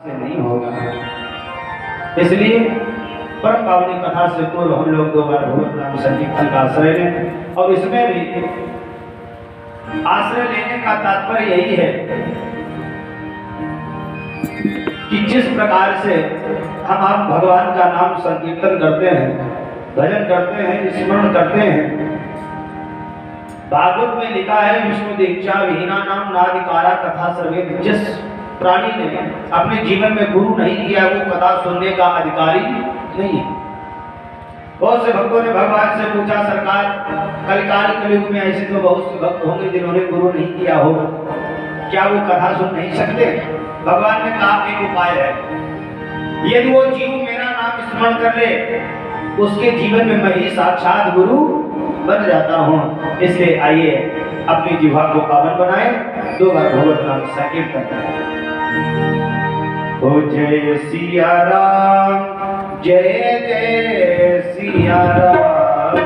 से नहीं होगा। इसलिए परम पावनी कथा से पूर्व हम लोग 2 बार भगवत नाम संकीर्तन का आश्रय लें, और इसमें भी आश्रय लेने का तात्पर्य यही है कि जिस प्रकार से हम भगवान का नाम संकीर्तन करते हैं, भजन करते हैं, स्मरण करते हैं। भागवत में लिखा है विष्णु दीक्षा विहीना नाम नादिकारा कथा सर्वे। जिस प्राणी ने अपने जीवन में गुरु नहीं किया वो कथा सुनने का अधिकारी नहीं है। बहुत से भक्तों ने भगवान से पूछा, सरकार कलिकाल कलयुग में ऐसे तो बहुत से भक्त होंगे जिन्होंने गुरु नहीं किया होगा, क्या वो कथा सुन नहीं सकते? भगवान ने कहा एक उपाय है, यदि वो जीव मेरा नाम स्मरण कर ले उसके जीवन में मैं ही साक्षात गुरु बन जाता हूँ। इसलिए आइए अपनी जिह्वा को पावन बनाए, 2 बार भगवत नाम संकीर्तन करें। ओ जय सिया राम, जय जय सिया राम,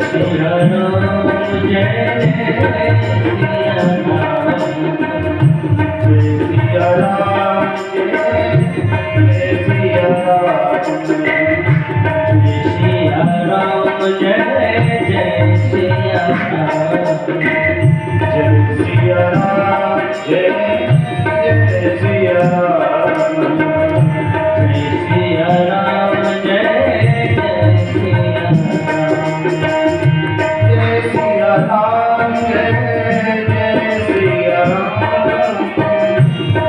सिया राम जय जय सिया राम, जय सिया राम जय जय सिया राम, जय सिया राम जय जय सिया राम, जय सिया राम जय जय सिया राम, जय सिया राम जय जय सिया राम, जय सिया राम जय जय सिया राम,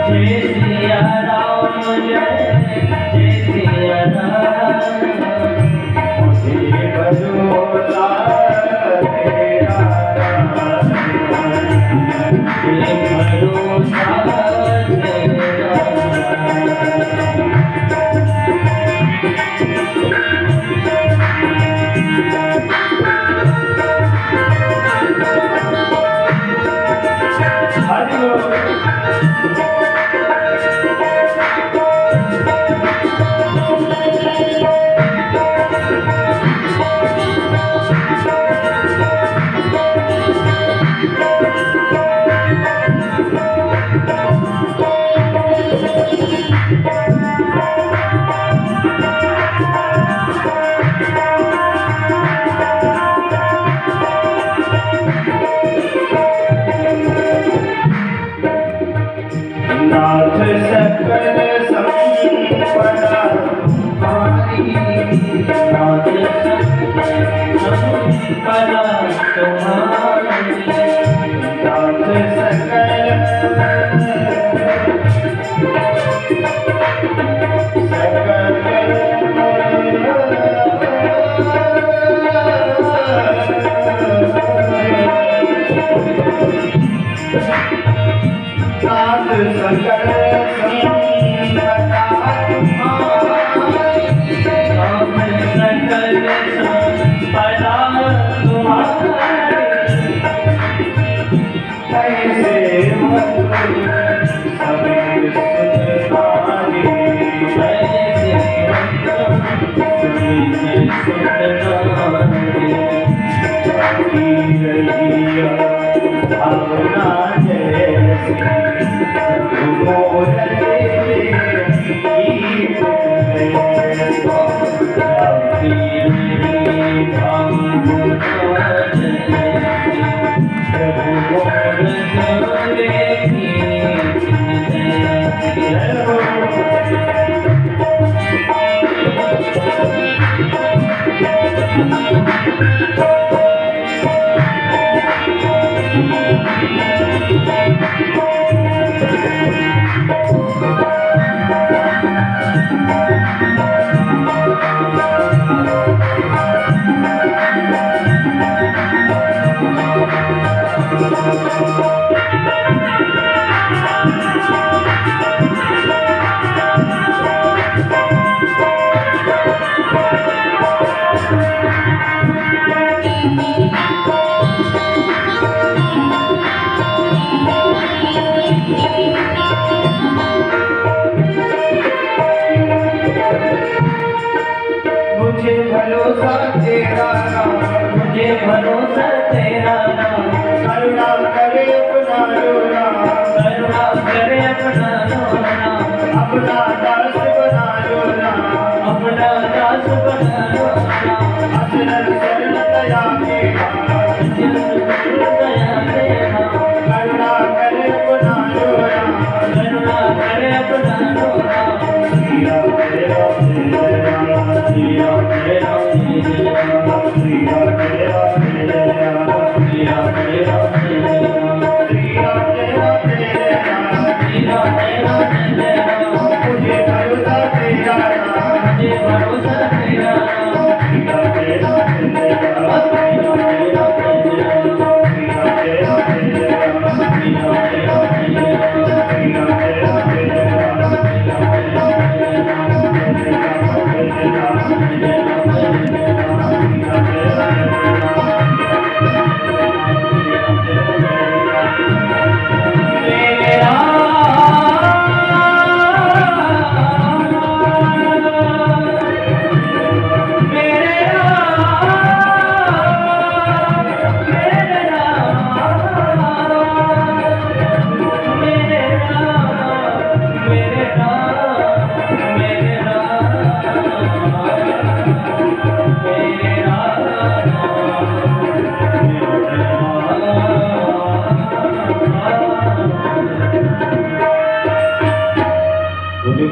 जय सिया राम जय जय सिया राम, मुझे भरोसा तेरा राम, मुझे भरोसा तेरा नाथ सकल संपदा तुम्हारी, नाथ सकल संपदा तुम्हारी, नाथ सकल भावना जैसी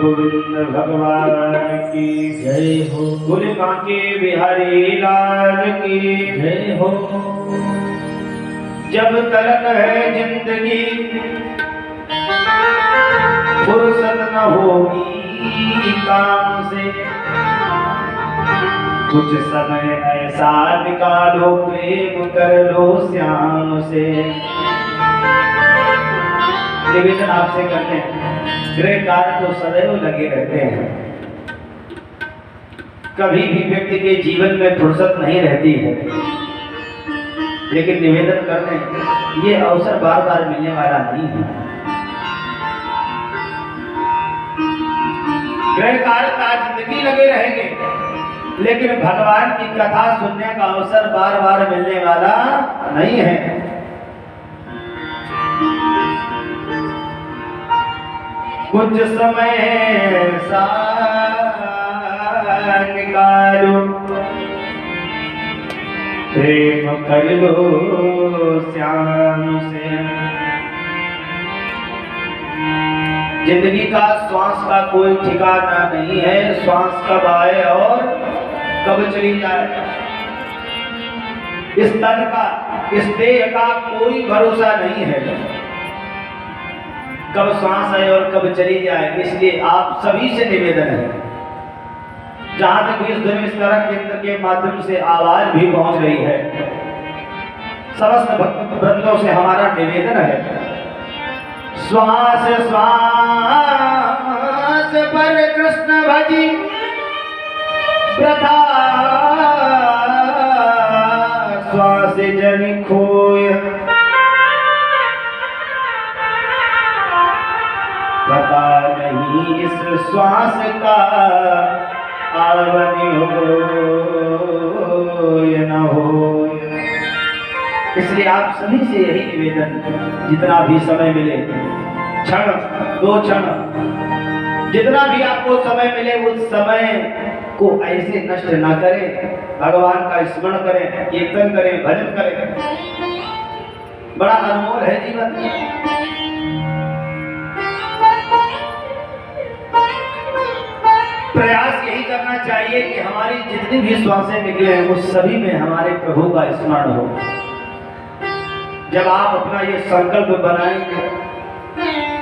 गोविंद भगवान की जय हो। बोले बांके बिहारी लाल की जय हो। जब तक है जिंदगी फुर्सत न होगी काम से, कुछ समय ऐसा निकालो प्रेम कर लो श्याम से। निवेदन आपसे करते हैं, गृह कार्य तो सदैव लगे रहते हैं, कभी भी व्यक्ति के जीवन में फुर्सत नहीं रहती है, लेकिन निवेदन करते हैं ये अवसर बार बार मिलने वाला नहीं है। गृह कार्य का जिंदगी लगे रहेंगे, लेकिन भगवान की कथा सुनने का अवसर बार बार मिलने वाला नहीं है। कुछ समय सा निकालो प्रेम कर लो श्याम से। जिंदगी का श्वास का कोई ठिकाना नहीं है, श्वास कब आए और कब चली जाए, इस तन का, इस देह का कोई भरोसा नहीं है, कब श्वास आए और कब चली जाए। इसलिए आप सभी से निवेदन है, जहां तक इस धर्मशाला केंद्र के माध्यम से आवाज भी पहुंच रही है, समस्त भक्त वृंदों से हमारा निवेदन है, श्वास श्वास पर कृष्ण भजी प्रथा श्वास जन खोय, पता नहीं इस श्वास का आवन हो या न हो। इसलिए आप सभी से यही निवेदन, जितना भी समय मिले, क्षण दो क्षण, जितना भी आपको समय मिले उस समय को ऐसे नष्ट ना करें, भगवान का स्मरण करें, कीर्तन करें, भजन करें। बड़ा अनमोल है जीवन। प्रयास यही करना चाहिए कि हमारी जितनी भी श्वासें निकले हैं उस सभी में हमारे प्रभु का स्मरण हो। जब आप अपना ये संकल्प बनाएंगे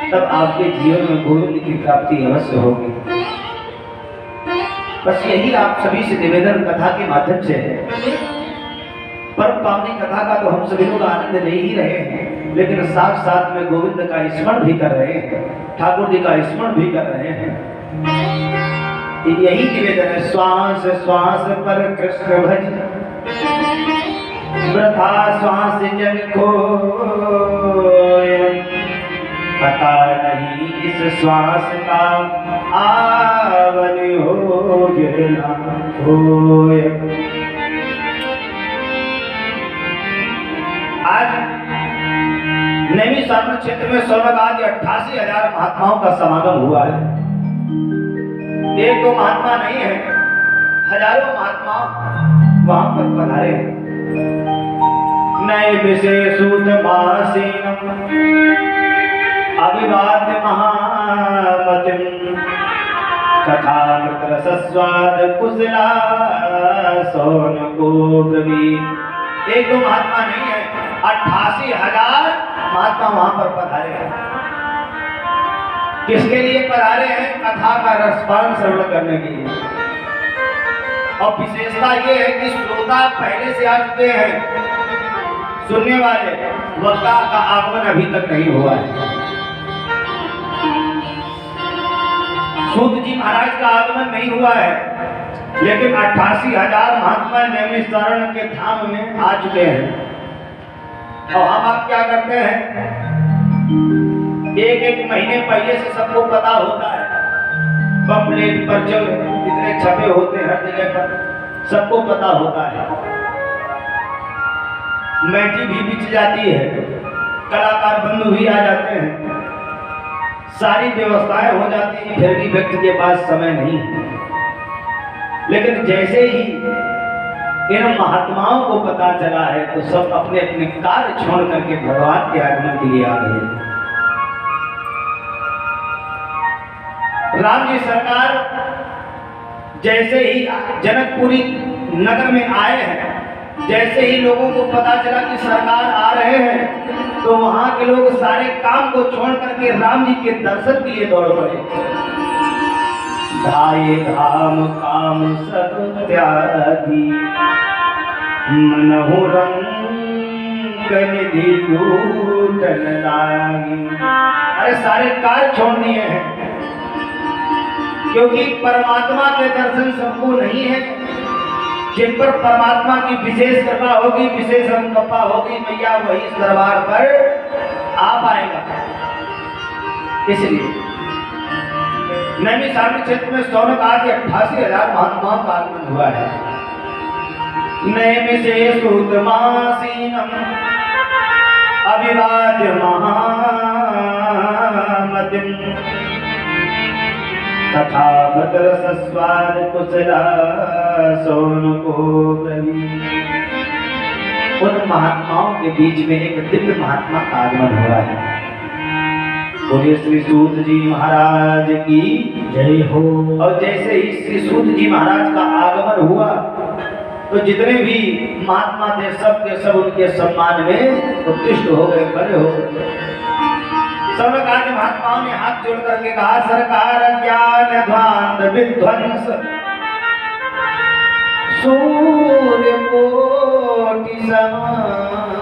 तब आपके जीवन में गोविंद की प्राप्ति अवश्य होगी। बस यही आप सभी से निवेदन कथा के माध्यम से है। परम पावनी कथा का तो हम सभी लोग आनंद ले ही रहे हैं, लेकिन साथ साथ में गोविंद का स्मरण भी कर रहे हैं, ठाकुर जी का स्मरण भी कर रहे हैं। यही निवेदन है, श्वास श्वास पर कृष्ण भज वृथा श्वास जन खोय, पता नहीं इस श्वास का आवन हो या न होय। आज नैमिषारण्य क्षेत्र में सोनक आदि 88,000 महात्माओं का समागम हुआ है। एक दो महात्मा नहीं है, हजारों महात्मा वहां पर पधारे हैं। नए विशेषूत मासीनम अभिवाद्य महामतिम कथामृत रसस्वाद कुशला सौनको ब्रवीत। एक दो महात्मा नहीं है, 88,000 महात्मा वहां पर पधारे हैं। किसके लिए पधारे हैं? कथा का रसपान श्रवण करने के लिए। और विशेषता ये है कि श्रोता पहले से आ चुके हैं, सुनने वाले वक्ता का आगमन अभी तक नहीं हुआ है। सूत जी महाराज का आगमन नहीं हुआ है, लेकिन 88,000 महात्मा नैमिषारण्य के धाम में आ चुके हैं। और हम आप क्या करते हैं, एक एक महीने पहले से सबको पता होता है, पंपलेट पर जो इतने छपे होते हैं हर जगह पर, सबको पता होता है। मैटी भी बिछ जाती है, कलाकार बंधु भी आ जाते हैं, सारी व्यवस्थाएं हो जाती हैं, फिर भी व्यक्ति के पास समय नहीं है। लेकिन जैसे ही इन महात्माओं को पता चला है तो सब अपने अपने कार्य छोड़ करके भगवान के आगमन के लिए आ गए। राम जी सरकार जैसे ही जनकपुरी नगर में आए हैं, जैसे ही लोगों को पता चला कि सरकार आ रहे हैं, तो वहां के लोग सारे काम को छोड़ करके राम जी के दर्शन के लिए दौड़ पड़े। धाये धाम काम सब त्यागी, मनहु रंग निधि लूटन लागी। अरे सारे कार्य छोड़ दिए हैं, क्योंकि परमात्मा के दर्शन सबको नहीं है। जिन पर परमात्मा की विशेष कृपा होगी, विशेष अनुकंपा होगी, मैया वही इस दरबार पर आ पाएगा। इसलिए नैमिषारण्य क्षेत्र में शौनक आदि 88,000 महात्माओं का आगमन हुआ है। नैमिषे सूतमासीनम अभिवाद्य महामतिम तथा भद्रसस्वाद कुशला शौनको ब्रवीण। उन महात्माओं के बीच में एक दिव्य महात्मा का आगमन हुआ है। बोलिए श्री सूत जी महाराज की जय हो। और जैसे ही श्री सूत जी महाराज का आगमन हुआ, तो जितने भी महात्मा थे सब के सब उनके सम्मान में उत्कृष्ट हो गए, खड़े हो गए। शौनक आदि महात्माओं ने हाथ जोड़ करके कहा, सरकार ज्ञान ध्वांत विध्वंस सूर्य कोटि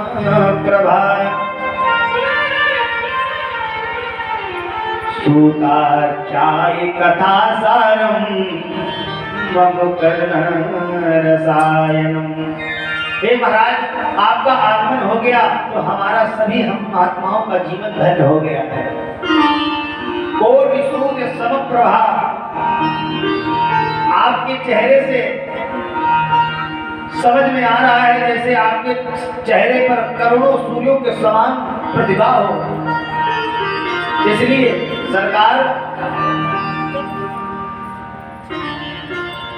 समप्रभाय, सूताख्याय कथा सारम मम कर्ण रसायनम। हे महाराज, आपका आगमन हो गया तो हमारा सभी हम महात्माओं का जीवन धन्य हो गया है। कोटि सूर्य समप्रभा, आपके चेहरे से समझ में आ रहा है जैसे आपके चेहरे पर करोड़ों सूर्यों के समान प्रतिभा हो। इसलिए सरकार,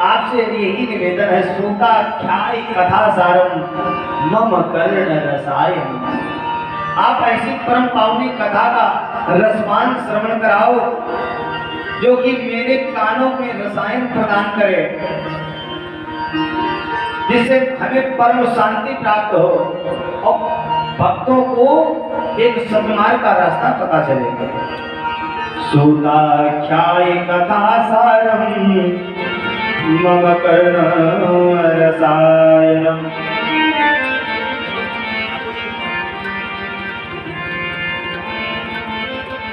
आपसे यही निवेदन है, सूताख्याय कथा सारम मम कर्ण रसायन। आप ऐसी परम पावनी कथा का रसपान श्रवण कराओ जो कि मेरे कानों में रसायन प्रदान करे, जिससे हमें परम शांति प्राप्त हो और भक्तों को एक सन्मार्ग का रास्ता पता चलेगा। सूताख्याय कथा सारम मम कर्ण रसायनम।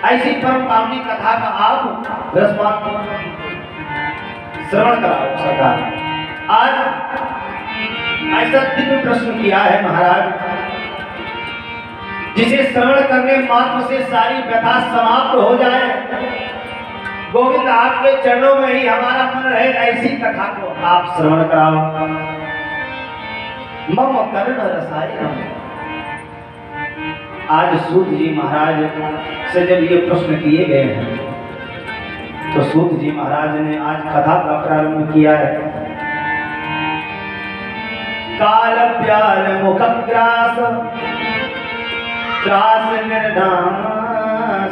ऐसी परम पावनी कथा का आप रसपान श्रवण कराओ सरकार। आज ऐसा दिव्य प्रश्न किया है महाराज, जिसे श्रवण करने मात्र से सारी व्यथा समाप्त हो जाए। गोविंद आपके चरणों में ही हमारा मन रहे, ऐसी कथा को आप श्रवण कराओ। मम कर्ण रसायनम। आज सूत जी महाराज से जब ये प्रश्न किए गए हैं, तो सूत जी महाराज ने आज कथा का प्रारंभ किया है। काल व्याल मुख ग्रास त्रास निर्नाम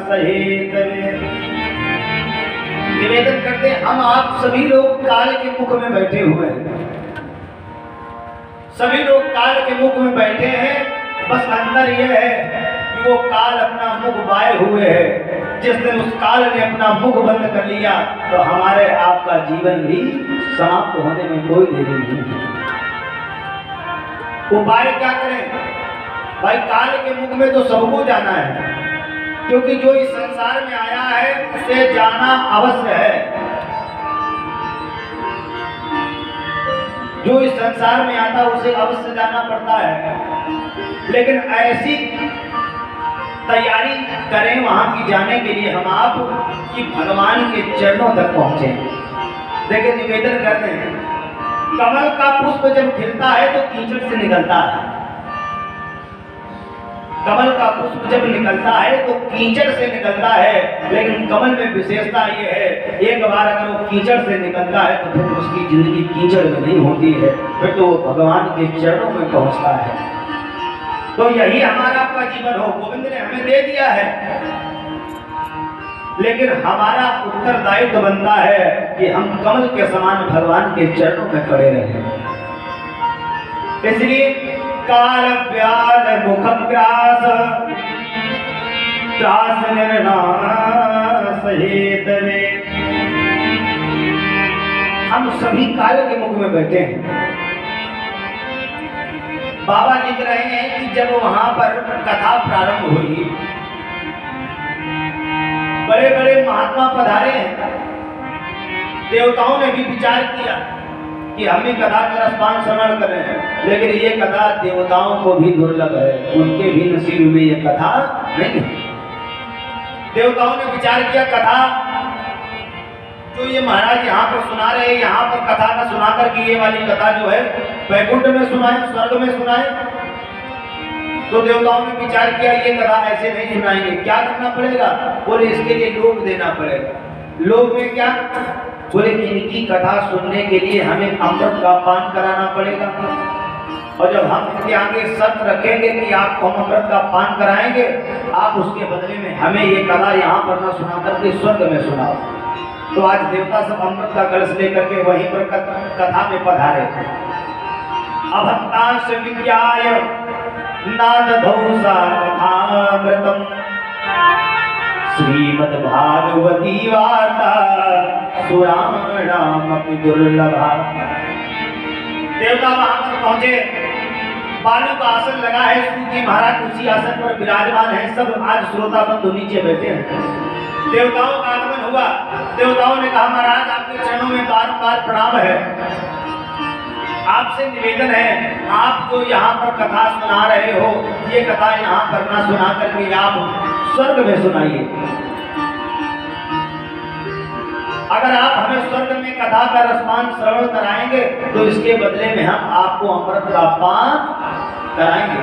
सहित। निवेदन करते हम आप सभी लोग काल के मुख में बैठे हुए हैं, सभी लोग काल के मुख में बैठे हैं। बस अंतर यह है कि वो काल अपना मुख बाए हुए है। जिस दिन उस काल ने अपना मुख बंद कर लिया तो हमारे आपका जीवन भी समाप्त होने में कोई देरी नहीं है। उपाय क्या करें भाई? काल के मुख में तो सबको जाना है, क्योंकि जो इस संसार में आया है उसे जाना अवश्य है। जो इस संसार में आता है उसे अवश्य जाना पड़ता है, लेकिन ऐसी तैयारी करें वहां की जाने के लिए हम आप कि भगवान के चरणों तक पहुंचे। देखिए, निवेदन करते हैं, कमल का पुष्प जब खिलता है तो कीचड़ से निकलता है। कमल का पुष्प जब निकलता है तो कीचड़ से निकलता है, लेकिन कमल में विशेषता ये है, एक बार अगर वो कीचड़ से निकलता है तो फिर उसकी जिंदगी कीचड़ में नहीं होती है, फिर तो वो भगवान के चरणों में पहुंचता है। तो यही हमारा आपका जीवन हो, गोविंद ने हमें दे दिया है। लेकिन हमारा उत्तरदायित्व बनता है कि हम कमल के समान भगवान के चरणों में खड़े रहें। इसलिए काल व्याध मुखग्रास त्रास निर्नाश हेतवे, हम सभी काल के मुख में बैठे हैं। बाबा लिख रहे हैं कि जब वहां पर कथा प्रारंभ हुई, बड़े बड़े महात्मा पधारे हैं, देवताओं ने भी विचार किया कि हम भी कथा का रसपान श्रवण कर रहे हैं, लेकिन ये कथा देवताओं को भी दुर्लभ है, उनके भी नसीब में ये कथा नहीं है। देवताओं ने विचार किया कथा जो ये महाराज यहाँ पर सुना रहे हैं, यहाँ पर कथा का सुनाकर के ये वाली कथा जो है वैकुंठ में सुनाए, स्वर्ग में सुनाए। तो देवताओं ने विचार किया ये कथा ऐसे नहीं सुनाएंगे, क्या करना पड़ेगा? बोले इसके लिए लोभ देना पड़ेगा। लोभ में क्या? बोले इनकी कथा सुनने के लिए हमें अमृत का पान कराना पड़ेगा, और जब हम इनके आगे शर्त रखेंगे कि आपको हम अमृत का पान कराएंगे, आप उसके बदले में हमें ये कथा यहाँ पर न सुना करके स्वर्ग में सुनाओ। तो आज देवता सब अमृत का कलश लेकर के वहीं पर कथा में पधारे। अभक्तांश विद्याय नादधौसा कथामृतम् श्रीमद्भागवती वार्ता सुराणामपि दुर्लभा। देवता वहां पर पहुंचे, बालू का आसन लगा है, सूजी महाराज उसी आसन पर विराजमान है, सब आज श्रोता बंधु नीचे बैठे हैं। देवताओं का आगमन हुआ, देवताओं ने कहा महाराज आपके चरणों में बार-बार प्रणाम है, आपसे निवेदन है आप जो यहाँ पर कथा सुना रहे हो, ये कथा यहाँ पर ना सुना करके आप स्वर्ग में सुनाइए। अगर आप हमें स्वर्ग में कथा का रसपान श्रवण कराएंगे तो इसके बदले में हम आपको अमृत का पान कराएंगे।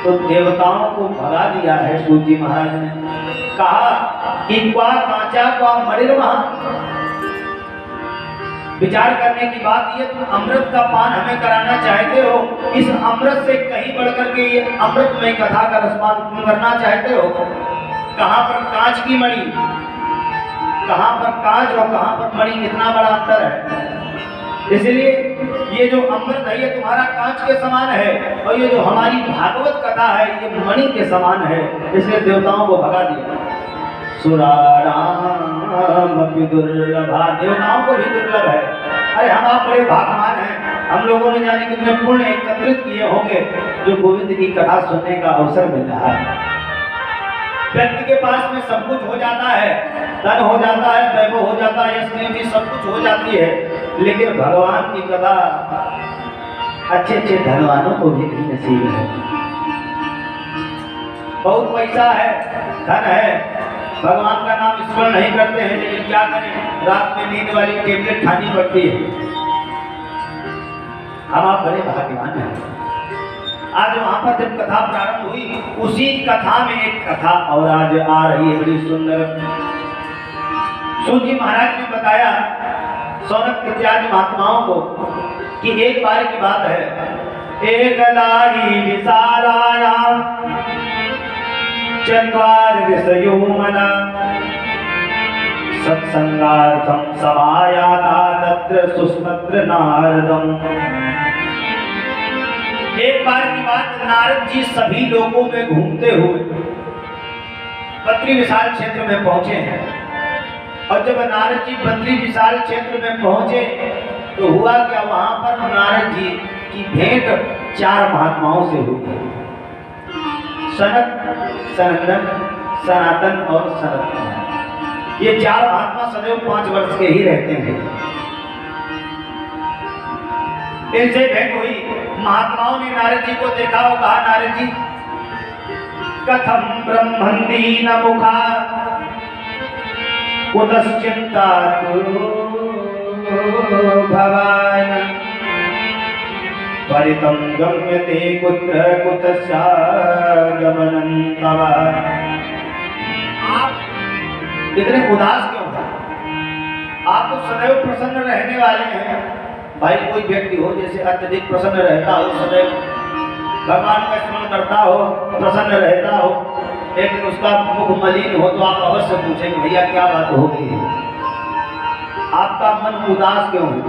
तो देवताओं को भगा दिया है सूजी महाराज ने, कहा कि क्वा कांचा क्वा मणिर्महा। विचार करने की बात ये, तुम अमृत का पान हमें कराना चाहते हो, इस अमृत से कहीं बढ़कर के ये अमृत में कथा का रसपान तुम करना चाहते हो। कहां पर कांच की मणि, कहां पर कांच और कहां पर मणि, कितना बड़ा अंतर है। इसलिए ये जो अमृत है ये तुम्हारा कांच के समान है, और ये जो हमारी भागवत कथा है ये मणि के समान है। इसलिए देवताओं को भगा दिया। सुराणामपि दुर्लभा, देवताओं को भी दुर्लभ है। अरे हम आप बड़े भाग्यवान हैं, हम लोगों ने जाने कितने पुण्य एकत्रित किए होंगे जो गोविंद की कथा सुनने का अवसर मिल रहा है। व्यक्ति के पास में सब कुछ हो जाता है, धन हो जाता है, वैभव हो जाता है, यश कीर्ति सब कुछ हो जाती है, लेकिन भगवान की कथा अच्छे अच्छे धनवानों को भी नहीं नसीब है। बहुत पैसा है, धन है, भगवान का नाम स्मरण नहीं करते हैं, लेकिन क्या करें, रात में नींद वाली टेबलेट खानी पड़ती है। हम आप बड़े भाग्यवान हैं। आज वहां पर जब कथा प्रारंभ हुई, उसी कथा में एक कथा और आज आ रही है बड़ी सुंदर। सूजी महाराज ने बताया सौनक इत्यादि महात्माओं को कि एक बार की बात है, एकदाही विशालायाम चत्वार ऋषयो मना सत्संगार्थम समायाता तत्र सुस्मत्र नारदम। एक बार की बात, नारद जी सभी लोगों में घूमते हुए बद्री विशाल क्षेत्र में पहुंचे हैं, और जब नारद जी बद्री विशाल क्षेत्र में पहुंचे तो हुआ क्या, वहां पर नारद जी की भेंट 4 महात्माओं से हुई। सनक, सनंदन, सनातन और सनत। ये 4 महात्मा सदैव 5 वर्ष के ही रहते हैं। इनसे भेंट हुई, महात्माओं ने नारद जी को देखा और कहा नारद जी कथम ब्रह्मंदी न मुखा कुतश्चिंता भवान परितम गम्यते कुत्र कुतस्या गमनं तव। आप इतने उदास क्यों हैं? आप तो सदैव प्रसन्न रहने वाले हैं। भाई कोई व्यक्ति हो जैसे अत्यधिक प्रसन्न रहता हो, सदैव भगवान का स्मरण करता हो, प्रसन्न रहता हो, लेकिन उसका मुख मलिन हो तो आप अवश्य पूछेंगे भैया क्या बात होगी, आपका मन उदास क्यों है।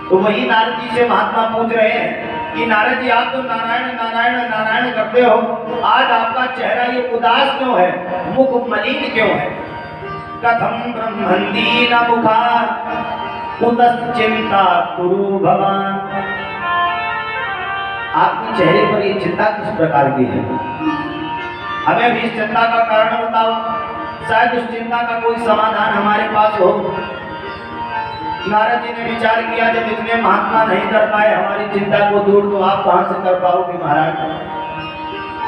तो वही नारद जी से महात्मा पूछ रहे हैं कि नारद जी आप तो नारायण नारायण नारायण करते हो, आज आपका चेहरा ये उदास क्यों है, मुख मलिन क्यों है। कथम ब्रह्मंदीन मुखा उतश्चिंता कुरु भवान। आपके चेहरे पर ये चिंता किस प्रकार की है, हमें भी इस चिंता का कारण बताओ, शायद उस चिंता का कोई समाधान हमारे पास हो। नारद जी ने विचार किया जब इतने महात्मा नहीं कर पाए हमारी चिंता को दूर, तो आप कहां से कर पाओगे महाराज।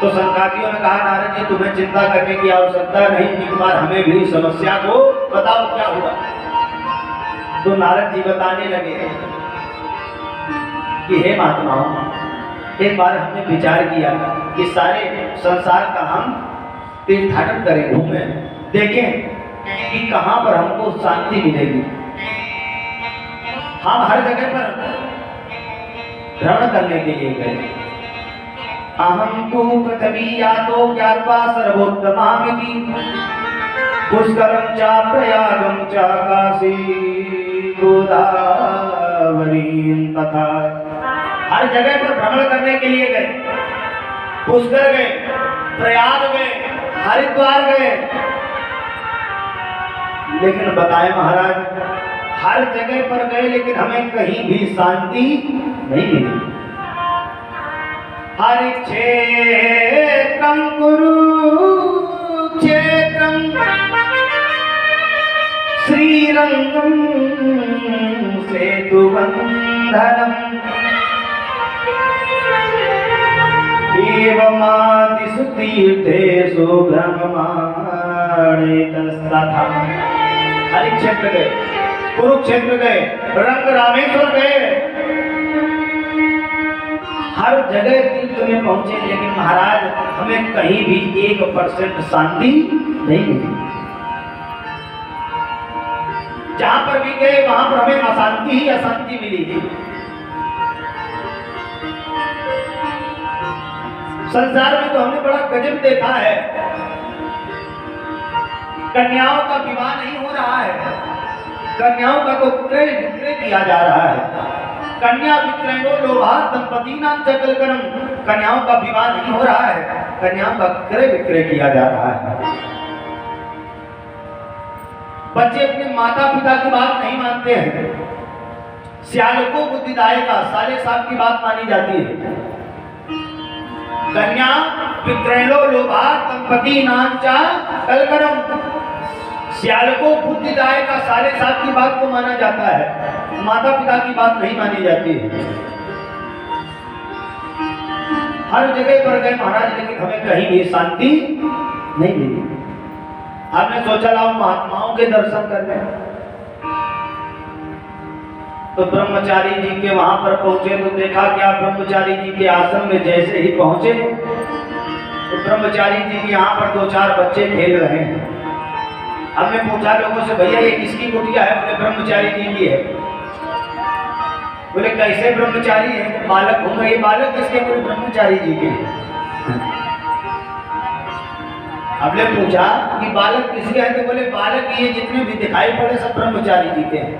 तो संकातियों ने कहा नारद जी तुम्हें चिंता करने की आवश्यकता नहीं, एक बार हमें भी समस्या को बताओ क्या हुआ। तो नारद जी बताने लगे कि हे महात्माओं, एक बार हमने विचार किया कि सारे संसार का हम तीर्थाटन करें, घूमें, देखें कि कहां पर हमको शांति मिलेगी। हम हर जगह पर भ्रमण करने के लिए गए। अहम तु पृथ्वी यातो ज्ञात्वा सर्वोत्तमामिति पुष्करम च प्रयागम च काशी गोदावरी तथा। हर जगह पर भ्रमण करने के लिए गए, पुष्कर गए, प्रयाग गए, हरिद्वार गए, लेकिन बताए महाराज हर जगह पर गए लेकिन हमें कहीं भी शांति नहीं मिली। हर क्षेत्रम कुरुक्षेत्रम श्रीरंगम सेतुबंधनम एवमादिषु तीर्थेषु भ्रममाणेतस्तथा। हर क्षेत्र गए, कुरुक्षेत्र गए, रंग रामेश्वर गए, हर जगह तीर्थ में पहुंचे, लेकिन महाराज हमें कहीं भी 1% शांति नहीं मिली। जहां पर भी गए वहां पर हमें अशांति ही अशांति मिली। संसार में तो हमने बड़ा गजब देखा है, कन्याओं का विवाह नहीं हो रहा है, कन्याओं का तो क्रय विक्रय किया जा रहा है। कन्या विक्रयो लोभात दंपतीनां चकलकरम। कन्याओं का विवाह नहीं हो रहा है, कन्याओं का क्रय विक्रय किया जा रहा है। बच्चे अपने माता पिता की बात नहीं मानते हैं, श्यालको बुद्धिदायका, साले साहब की बात मानी जाती है। कन्या विक्रयो लोभात दंपतीनां चकलकरम, श्याल को बुद्धिदायक का साले साहब की बात को माना जाता है, माता पिता की बात नहीं मानी जाती है। हर जगह पर गए महाराज लेकिन हमें कहीं भी शांति नहीं मिली। हमने सोचा लाओ महात्माओं के दर्शन करने, तो ब्रह्मचारी जी के वहां पर पहुंचे तो देखा क्या, ब्रह्मचारी जी के आश्रम में जैसे ही पहुंचे तो ब्रह्मचारी जी के यहाँ पर 2-4 बच्चे खेल रहे हैं। हमने पूछा लोगों से भैया ये किसकी कुटिया है, बोले ब्रह्मचारी जी की है। बोले कैसे ब्रह्मचारी है, बालक होंगे, ये बालक किसके, बोले ब्रह्मचारी जी के। हमने पूछा कि बालक किसके हैं, तो बोले बालक ये जितने भी दिखाई पड़े सब ब्रह्मचारी जी के हैं।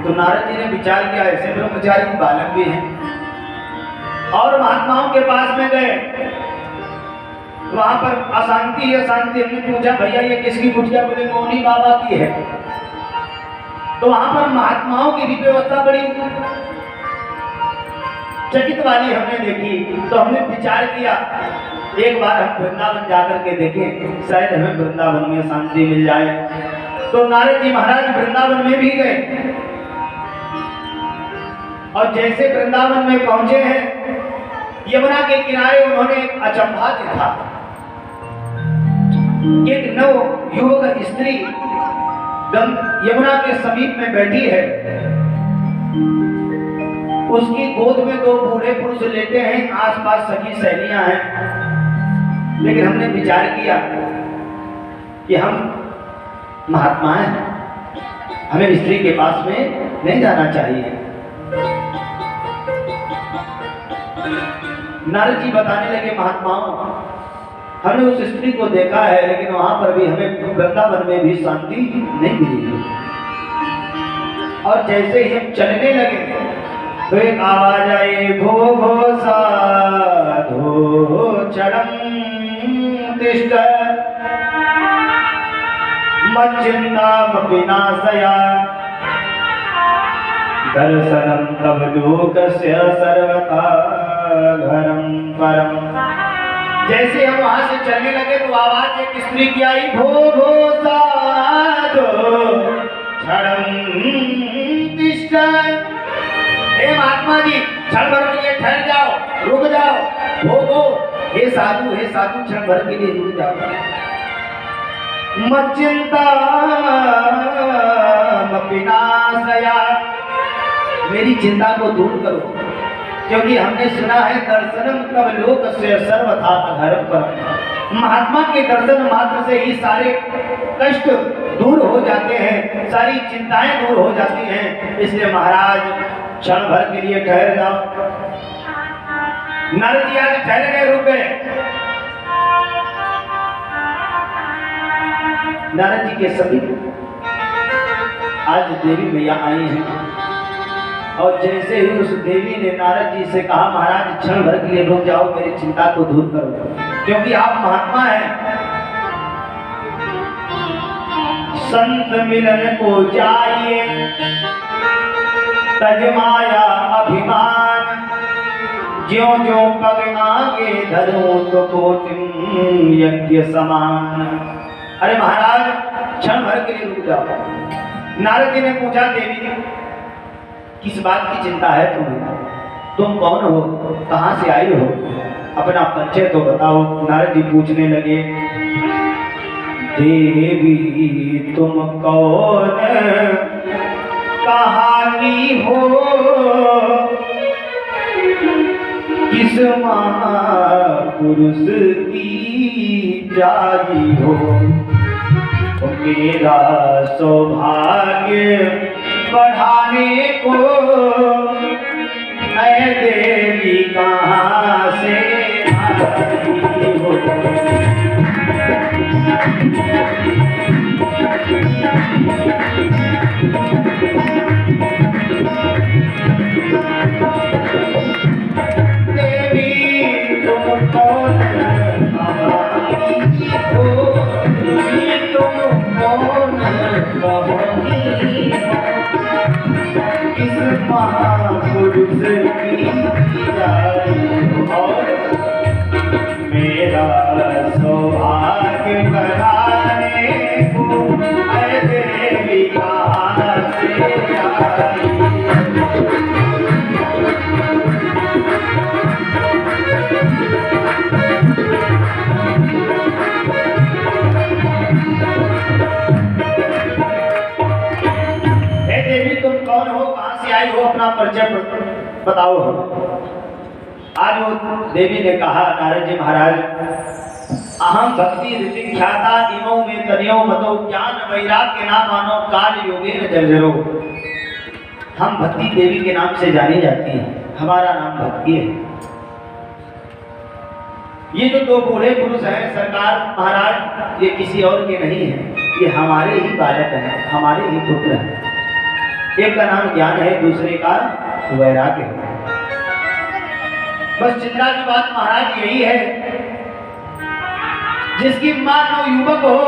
तो नारद जी ने विचार किया ऐसे ब्रह्मचारी बालक भी हैं, और महात्माओं के पास में गए, वहां पर अशांति अशांति। हमने पूछा भैया ये किसकी कुटिया, बोले मौनी बाबा की है। तो वहां पर महात्माओं की भी व्यवस्था बड़ी चकित वाली हमने देखी। तो हमने विचार किया एक बार हम वृंदावन जाकर के देखें, शायद हमें वृंदावन में शांति मिल जाए। तो नारद जी महाराज वृंदावन में भी गए, और जैसे वृंदावन में पहुंचे हैं, यमुना के किनारे उन्होंने एक अचंभा देखा। एक नव युवक स्त्री यमुना के समीप में बैठी है, उसकी गोद में 2 बूढ़े पुरुष लेटे हैं, आसपास सखी सहेलियां हैं। लेकिन हमने विचार किया कि हम महात्मा हैं, हमें स्त्री के पास में नहीं जाना चाहिए। नारद जी बताने लगे महात्माओं हमने उस स्त्री को देखा है, लेकिन वहां पर भी हमें वृंदावन में भी शांति नहीं मिली। और जैसे ही हम चलने लगे तो एक आवाज आई, भो भो साधो चरम तिष्ठ मच्चिन्तामपि नाशया दर्शनं तव लोकस्य सर्वथा घरं परम। जैसे हम वहां से चलने लगे तो आवाज एक स्त्री की आई, भो भो साधो क्षणं तिष्ठ। हे महात्मा जी, क्षण भर के लिए ठहर जाओ, रुक जाओ। भो हे साधु क्षण भर के लिए रुक जाओ। मच्चिंता मपिनाशया, मेरी चिंता को दूर करो, क्योंकि हमने सुना है दर्शनम तव लोकस्य सर्वथा अधर्म परम। महात्मा के दर्शन मात्र से ही सारे कष्ट दूर हो जाते हैं, सारी चिंताएं दूर हो जाती हैं। इसलिए महाराज क्षण भर के लिए ठहर जाओ। नारद जी आज ठहर गए, रुक गए। नारद जी के समीप आज देवी मैया आई हैं, और जैसे ही उस देवी ने नारद जी से कहा, महाराज क्षण भर के लिए रुक जाओ, मेरी चिंता को दूर करो, क्योंकि आप महात्मा हैं। संत मिलन को जाइए तजमाया अभिमान, ज्यों ज्यों पग आगे धरो तो कोटिन यज्ञ समान। अरे महाराज क्षण भर के लिए रुक जाओ। नारद जी ने पूछा, देवी किस बात की चिंता है तुम्हें? तुम कौन हो, कहां से आई हो, अपना परिचय तो बताओ। नारद जी पूछने लगे, देवी तुम कौन, कहाँ की हो, किस महापुरुष की जागी हो। मेरा सौभाग्य बढ़ाने को ऐ देवी कहाँ से आई हो। मेरा सौभाग्य बढ़ाने को ऐ देवी कहाँ से आई। देवी तुम कौन हो, कहां से आई हो, अपना परिचय बताओ। आज वो देवी ने कहा, नारद जी महाराज, अहम भक्ति रीति ख्याता इमो में तनियो मतो ज्ञान वैराग्य ना मानो काल योगे न जर्जरो। हम भक्ति देवी के नाम से जानी जाती है, हमारा नाम भक्ति है। ये जो दो बूढ़े पुरुष हैं सरकार महाराज, ये किसी और के नहीं है, ये हमारे ही बालक हैं, हमारे ही पुत्र हैं। एक का नाम ज्ञान है, दूसरे का वैराग्य है। बस चिंता की बात महाराज यही है, जिसकी मां नौ युवक हो,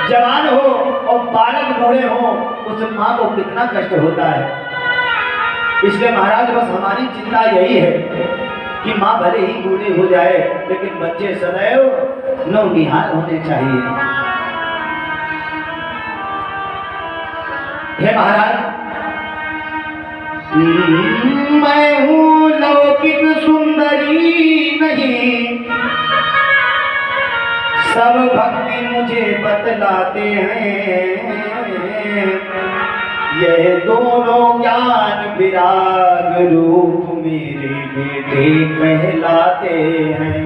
जवान हो और बालक बूढ़े हो, उस मां को कितना कष्ट होता है। इसलिए महाराज बस हमारी चिंता यही है कि मां भले ही बूढ़े हो जाए, लेकिन बच्चे सदैव नौनिहाल होने चाहिए। हे महाराज, मैं हूँ लौकिक सुंदरी नहीं, सब भक्ति मुझे बतलाते हैं। यह दोनों ज्ञान विराग रूप मेरे बेटे कहलाते हैं।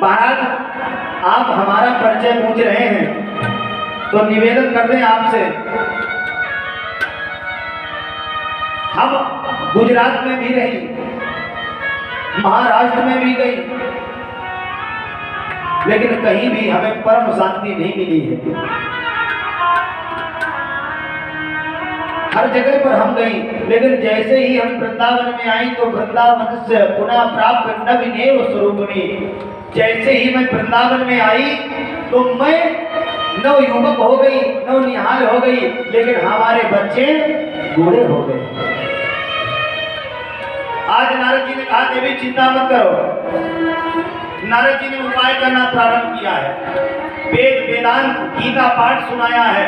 महाराज आप हमारा परिचय पूछ रहे हैं, तो निवेदन कर दें आपसे, हम गुजरात में भी रही, महाराष्ट्र में भी गई, लेकिन कहीं भी हमें परम शांति नहीं मिली है। हर जगह पर हम गई, लेकिन जैसे ही हम वृंदावन में आई तो वृंदावन से पुनः प्राप्त नवीनेव स्वरूपनी। जैसे ही मैं वृंदावन में आई तो मैं नव युवक हो गई, नव निहाल हो गई, लेकिन हमारे बच्चे बूढ़े हो गए। आज नारद जी ने कहा देवी चिंता मत करो। नारद जी ने उपाय करना प्रारंभ किया है, वेद वेदांत गीता पाठ सुनाया है,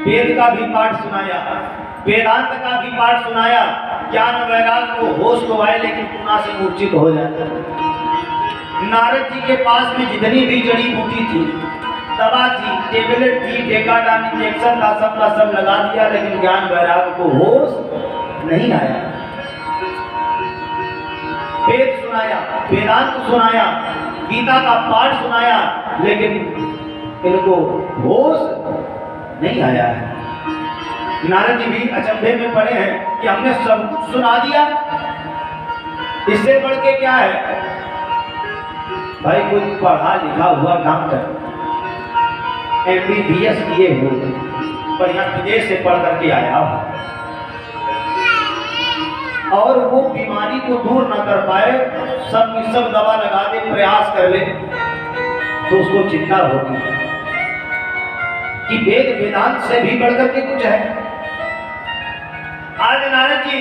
वेद का भी पाठ सुनाया, वेदांत का भी पाठ सुनाया। ज्ञान वैराग को होश तो आए, लेकिन पुनः से मूर्छित हो जाता है। नारद जी के पास में जितनी भी जड़ी बूटी थी, दवा थी, टेबलेट थी, डेकाडान इंजेक्शन था, सब का सब लगा दिया, लेकिन ज्ञान वैराग को होश नहीं आया। वेद सुनाया, वेदांत सुनाया, गीता का पाठ सुनाया, लेकिन इनको होश नहीं आया है। नारद जी भी अचंभे में पड़े हैं कि हमने सब कुछ सुना दिया, इससे बढ़ के क्या है। भाई कोई पढ़ा लिखा हुआ डॉक्टर MBBS किए हुए, बढ़िया विदेश से पढ़ करके आया और वो बीमारी को दूर न कर पाए, सब की सब दवा लगा दे, प्रयास कर ले, तो उसको चिंता होगी कि वेद वेदांत से भी बढ़कर के कुछ है। आज नारद जी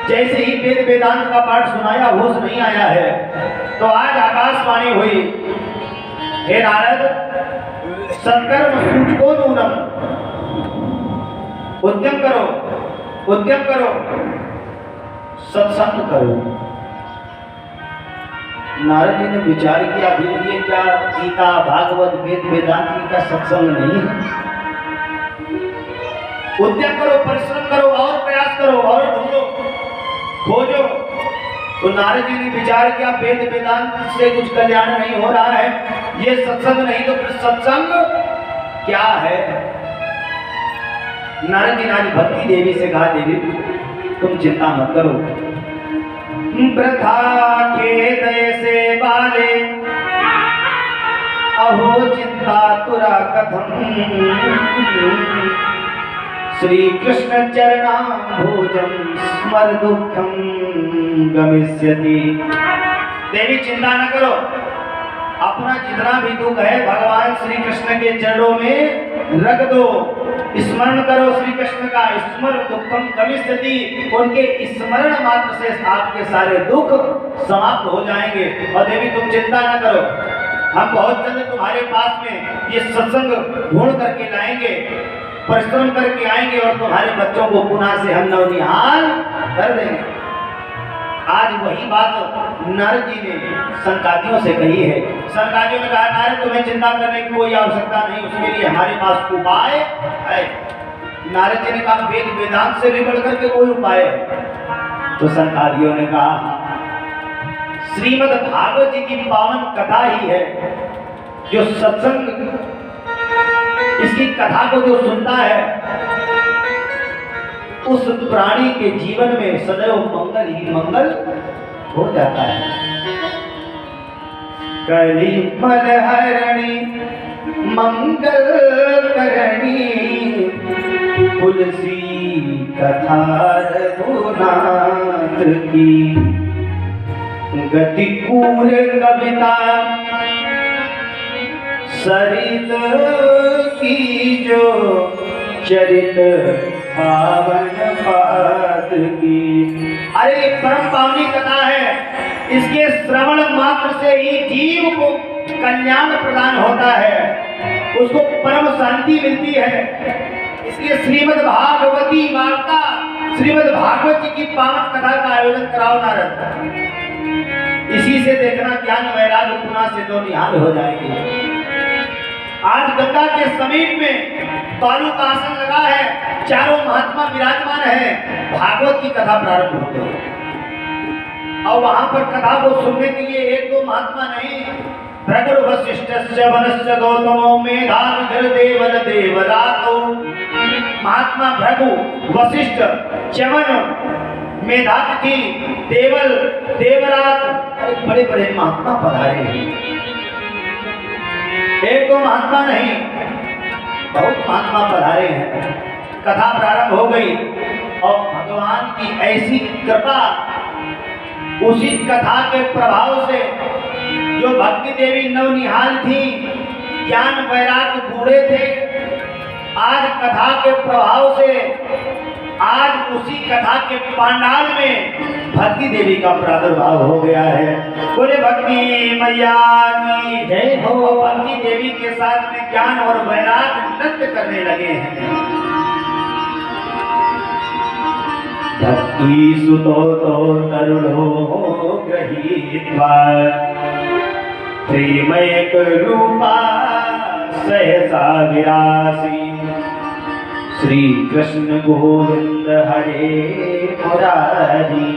जैसे ही वेद वेदांत का पाठ सुनाया, होश नहीं आया है, तो आज आकाशवाणी हुई, हे नारद संकर्म सूचको नूनम, उद्यम करो, उद्यम करो, सत्संग करो। नारद जी ने विचार किया, अभी ये क्या गीता भागवत वेद वेदांत का सत्संग नहीं है। उद्यम करो, परिश्रम करो, और प्रयास करो, और ढूंढो, खोजो। तो नारद जी ने विचार किया, वेद वेदांत से कुछ कल्याण नहीं हो रहा है, ये सत्संग नहीं तो फिर सत्संग क्या है। नारद जी ने आज भक्ति देवी से कहा, देवी तुम चिंता मत करो, वृथा खेदय से बाले अहो चिंता तुरा कथम, श्री कृष्ण चरणाम्भोजं स्मर दुःखं गमिष्यति। देवी चिंता न करो, अपना जितना भी दुख है भगवान श्री कृष्ण के चरणों में रख दो, स्मरण करो श्री कृष्ण का, स्मर दुःखम गमिष्यति। उनके स्मरण मात्र से आपके सारे दुख समाप्त हो जाएंगे। और देवी तुम चिंता न करो, हम बहुत जल्द तुम्हारे पास में ये सत्संग ढूंढ करके लाएंगे, परिश्रम करके आएंगे और तुम्हारे बच्चों को पुनः से हम नवनिहाल कर देंगे। आज वही बात नारद जी ने संकादियों से कही है। संकादियों ने कहा, नारद तुम्हें चिंता करने की कोई आवश्यकता नहीं, उसके लिए हमारे पास उपाय है। नारद जी ने कहा, वेद वेदांत से भी बढ़कर के कोई उपाय है। तो संकादियों ने कहा, श्रीमद् भागवत जी की पावन कथा ही है, जो सत्संग इसकी कथा को जो सुनता है उस प्राणी के जीवन में सदैव मंगल ही मंगल हो जाता है। कली मलहरणी मंगल करणी, तुलसी कथा रघुनाथ की, गति कूर कविता सरित की, जो चरित पावन पाद की। अरे परम पावनी कथा है, इसके श्रवण मात्र से ही जीव को कल्याण प्रदान होता है, उसको परम शांति मिलती है। इसलिए श्रीमद् भागवती वार्ता, श्रीमद् भागवत जी की पावन कथा का आयोजन कराओ नारद। इसी से देखना ज्ञान वैराग्य पुनः से तो निहाल हो जाएंगे। आज गंगा के समीप में बालू का आसन लगा है, चारों महात्मा विराजमान है, भागवत की कथा प्रारंभ हो गई। और वहां पर कथा को सुनने के लिए एक दो महात्मा नहीं, भृगु वशिष्ठस्य वनस्य गौतमो मेधाविधर देवल देवरातो। महात्मा भृगु, वशिष्ठ, च्यवन, मेधात थी, देवल, देवरात, बड़े बड़े महात्मा पधारे हैं। एक दो महात्मा नहीं, बहुत महात्मा पधारे हैं। कथा प्रारंभ हो गई और भगवान की ऐसी कृपा, उसी कथा के प्रभाव से जो भक्ति देवी नवनिहाल थी, ज्ञान वैराग्य बूढ़े थे, आज कथा के प्रभाव से आज उसी कथा के पांडाल में भक्ति देवी का प्रादुर्भाव हो गया है। बोले भक्ति मैया की जय हो। भक्ति देवी के साथ में ज्ञान और वैराग्य नृत्य करने लगे हैं। भक्ति सुतो तो तरुणो गृहीत्वा प्रेमैक रूपा सहसा विरासी श्री कृष्ण गोविंद हरे मुरारी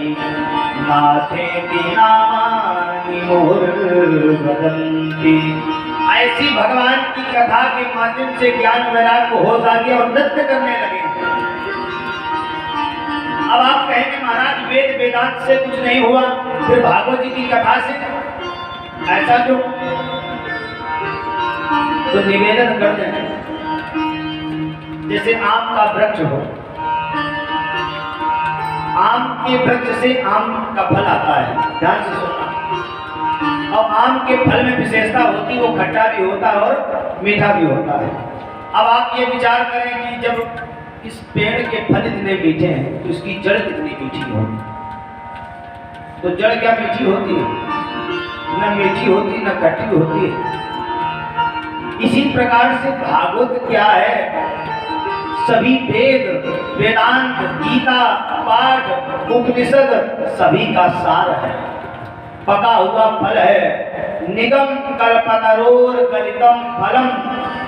नाथे नामानि मुहुर्वदन्ति। ऐसी भगवान की कथा के माध्यम से ज्ञान वैराग्य को होश आ गया और नृत्य करने लगे। अब आप कहेंगे महाराज वेद वेदांत से कुछ नहीं हुआ, फिर भागवत जी की कथा से ऐसा क्यों? तो निवेदन कर दें, जैसे आम का वृक्ष हो, आम के वृक्ष से आम का फल आता है, ध्यान से सुनना। और आम के फल में विशेषता होती है, वो खट्टा भी होता है और मीठा भी होता है। अब आप ये विचार करें कि जब इस पेड़ के फल इतने मीठे हैं तो इसकी जड़ कितनी मीठी होगी। तो जड़ क्या मीठी होती है? न मीठी होती न खट्टी होती है। इसी प्रकार से भागवत क्या है? सभी वेद, वेदांत, गीता, पाठ, उपनिषद सभी का सार है, पका हुआ फल है। निगम कल्पतरोर गलितम फलम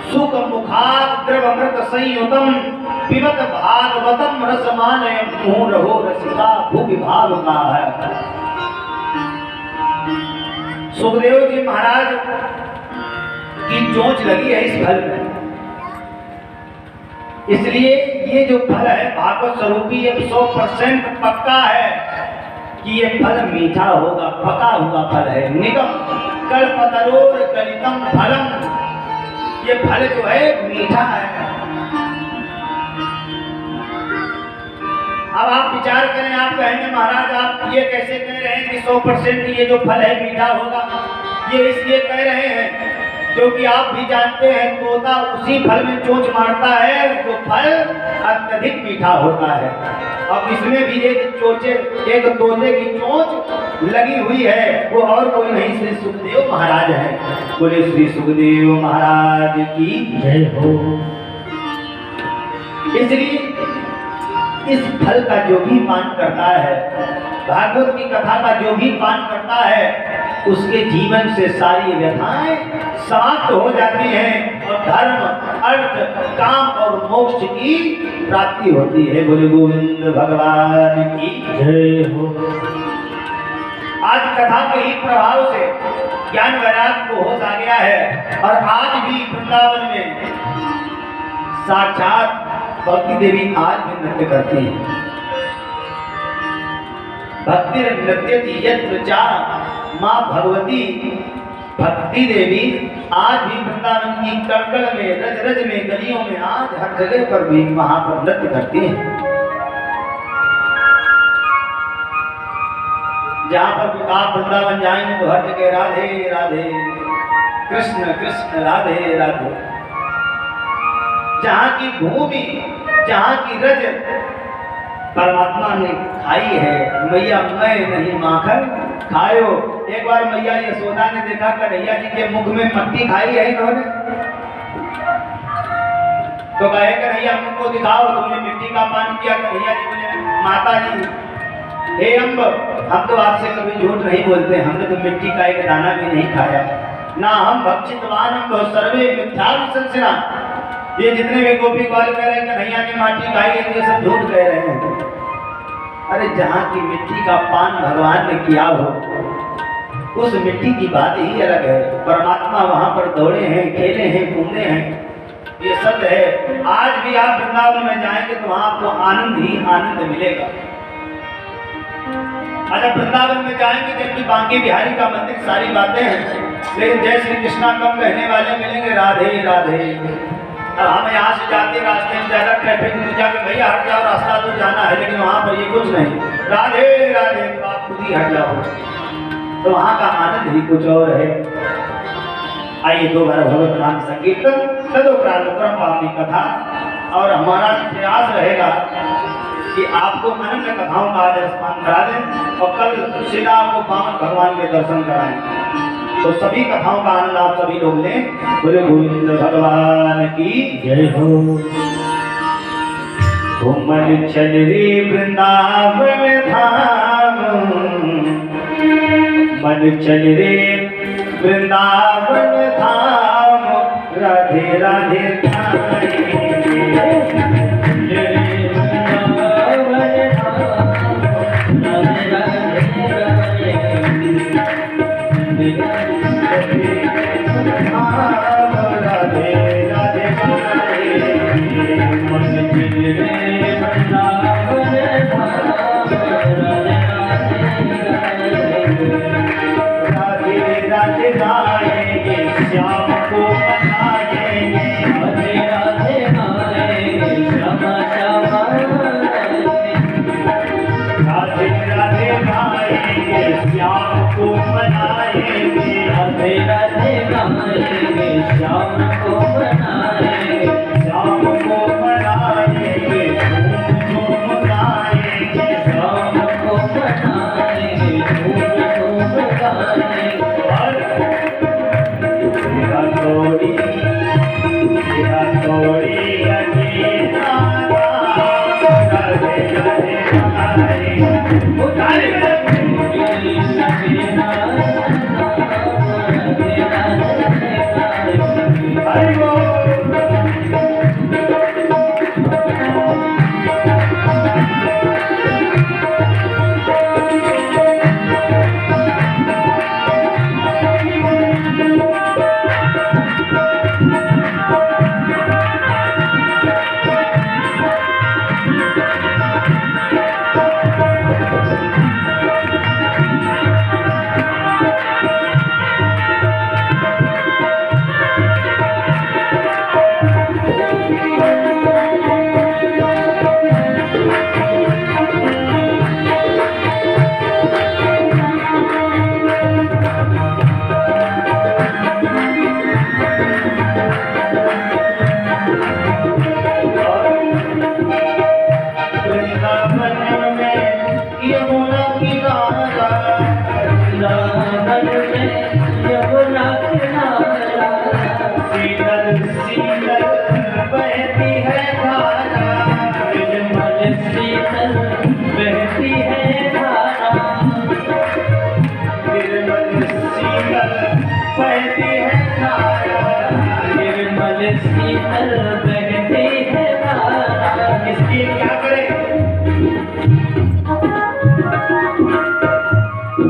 सुख मुखात द्रवमृत संयुतम पिबत भागवतम रसमानयम मुहुरहो रसिका भूविभाव का है। सुखदेव जी महाराज की चोंच लगी है इस फल में, इसलिए ये जो फल है भागवत स्वरूपी 100% पक्का है कि ये फल मीठा होगा, पका हुआ फल है। निगम कल्पतरोर गलितम फलम, ये फल जो है मीठा है। अब आप विचार करें, आप कहेंगे महाराज आप ये कैसे कह रहे हैं कि 100% ये जो फल है मीठा होगा? ये इसलिए कह रहे हैं क्योंकि आप भी जानते हैं तोता उसी फल में चोंच मारता है जो फल अत्यधिक मीठा होता है। अब इसमें भी एक तोते की चोंच लगी हुई है, वो और कोई नहीं, श्री सुखदेव महाराज हैं। बोले श्री सुखदेव महाराज की जय हो। इसलिए इस फल का जो भी पान करता है, भागवत की कथा का जो भी पान करता है, उसके जीवन से सारी व्यथाएं समाप्त हो जाती हैं और धर्म, अर्थ, काम और मोक्ष की प्राप्ति होती है। बोले गोविंद भगवान की जय हो। आज कथा के ही प्रभाव से ज्ञान वैराग्य को होश आ गया है और आज भी वृंदावन में साक्षात भक्ति देवी आज भी नृत्य करती है। भक्ति नृत्यति यत्र चा माँ भगवती, भक्ति देवी आज भी वृंदावन की कड़कड़ में, रज रज में, गलियों में, आज हर जगह पर भी वहां पर नृत्य करती है। जहां पर आप वृंदावन जाएंगे तो हर जगह राधे राधे, कृष्ण कृष्ण राधे राधे। जहां की भूमि, जहां की रज परमात्मा ने खाई है, मैया मैं नहीं माखन खायो। एक बार मैया यशोदा ने देखा कन्हैया जी के मुख में मट्टी खाई है इन्होंने, तो कहे कन्हैया मुख को दिखाओ, तुमने मिट्टी का पान किया। कन्हैया जी बोले माता जी हे अम्ब, हम तो आपसे कभी झूठ नहीं बोलते, हमने तो मिट्टी का एक दाना भी नहीं खाया। ना हम भक्षितवान हम सर्वे मिथ्या संसना। ये जितने भी गोपी ग्वाल कह रहे हैं कन्हैया ने माटी खाई है, ये सब झूठ कह रहे हैं। अरे जहाँ की मिट्टी का पान भगवान ने किया हो, उस मिट्टी की बात ही अलग है। परमात्मा वहां पर दौड़े हैं, खेले हैं, घूमे हैं, ये सत्य है। आज भी आप वृंदावन में जाएंगे तो वहां आपको आनंद ही आनंद मिलेगा। अच्छा वृंदावन में जाएंगे जबकि बांके बिहारी का मंदिर, सारी बातें हैं, लेकिन जय श्री कृष्णा कम कहने वाले मिलेंगे, राधे राधे। अब हम यहाँ से जाते रास्ते में ज्यादा ट्रैफिक मिल जाके भैया हट जाओ, रास्ता तो जाना है, लेकिन वहाँ पर ये कुछ नहीं, राधे राधे तो आप खुद ही हट जाओ, तो वहाँ का आनंद ही कुछ और है। आइए दो बार भगवत नाम संकीर्तन तदुपरांत आपकी कथा, और हमारा प्रयास रहेगा कि आपको अनन्य कथाओं का आज स्मरण करा दें और कल सीधा आपको पावन भगवान के दर्शन कराएं। तो सभी कथाओं का आनंद आप सभी लोग लें। बोले गोविंद भगवान की जय हो। घूमन चल रे वृंदावन धाम, मन चल रे वृंदावन धाम, राधे राधे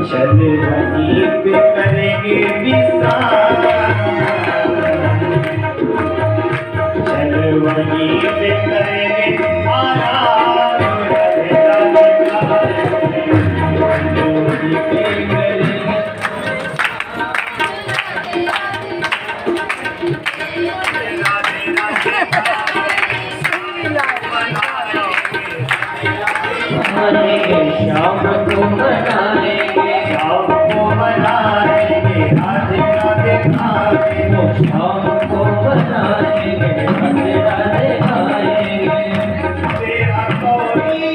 चल वहीं पे करेंगे विसार, चल वहीं पे करेंगे आराम, श्याम को मनाएंगे, श्याम को मनाएंगे, राधे राधे गाएंगे, श्याम को मनाएंगे, राधे राधे गाएंगे। तेरा कौड़ी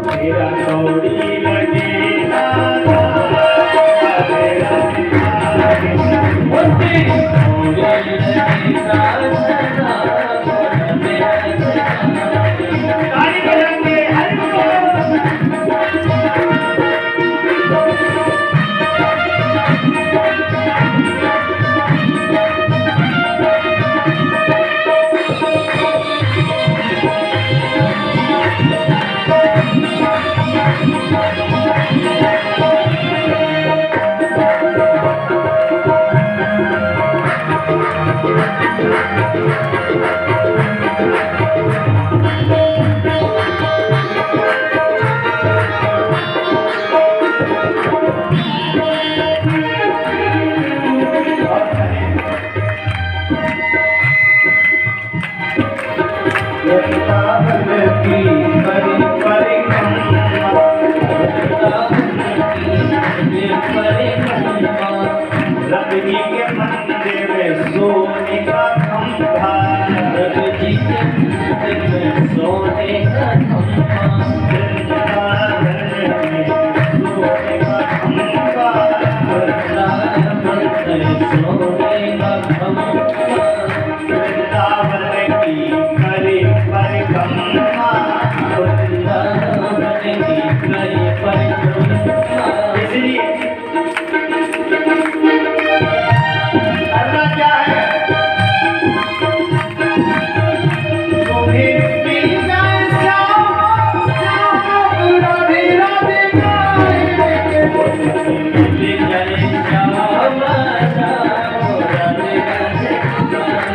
तेरा कौड़ी लगेगा, राधे राधे गाएंगे, जी के मंदिर में सोने का खंभा, रवि जी के मंदिर में सोने का खंभा, सोने का खंभा, वृंदावन में सोने का खंभा, वृंदावन की करे परिक्रमा, वृंदावन की करे परिक्रमा। इसलिए करना क्या है, तुम्हें मिल जाए श्याम श्याम राधे राधे गाए, मिल जाए श्याम श्याम राधे राधे गाए,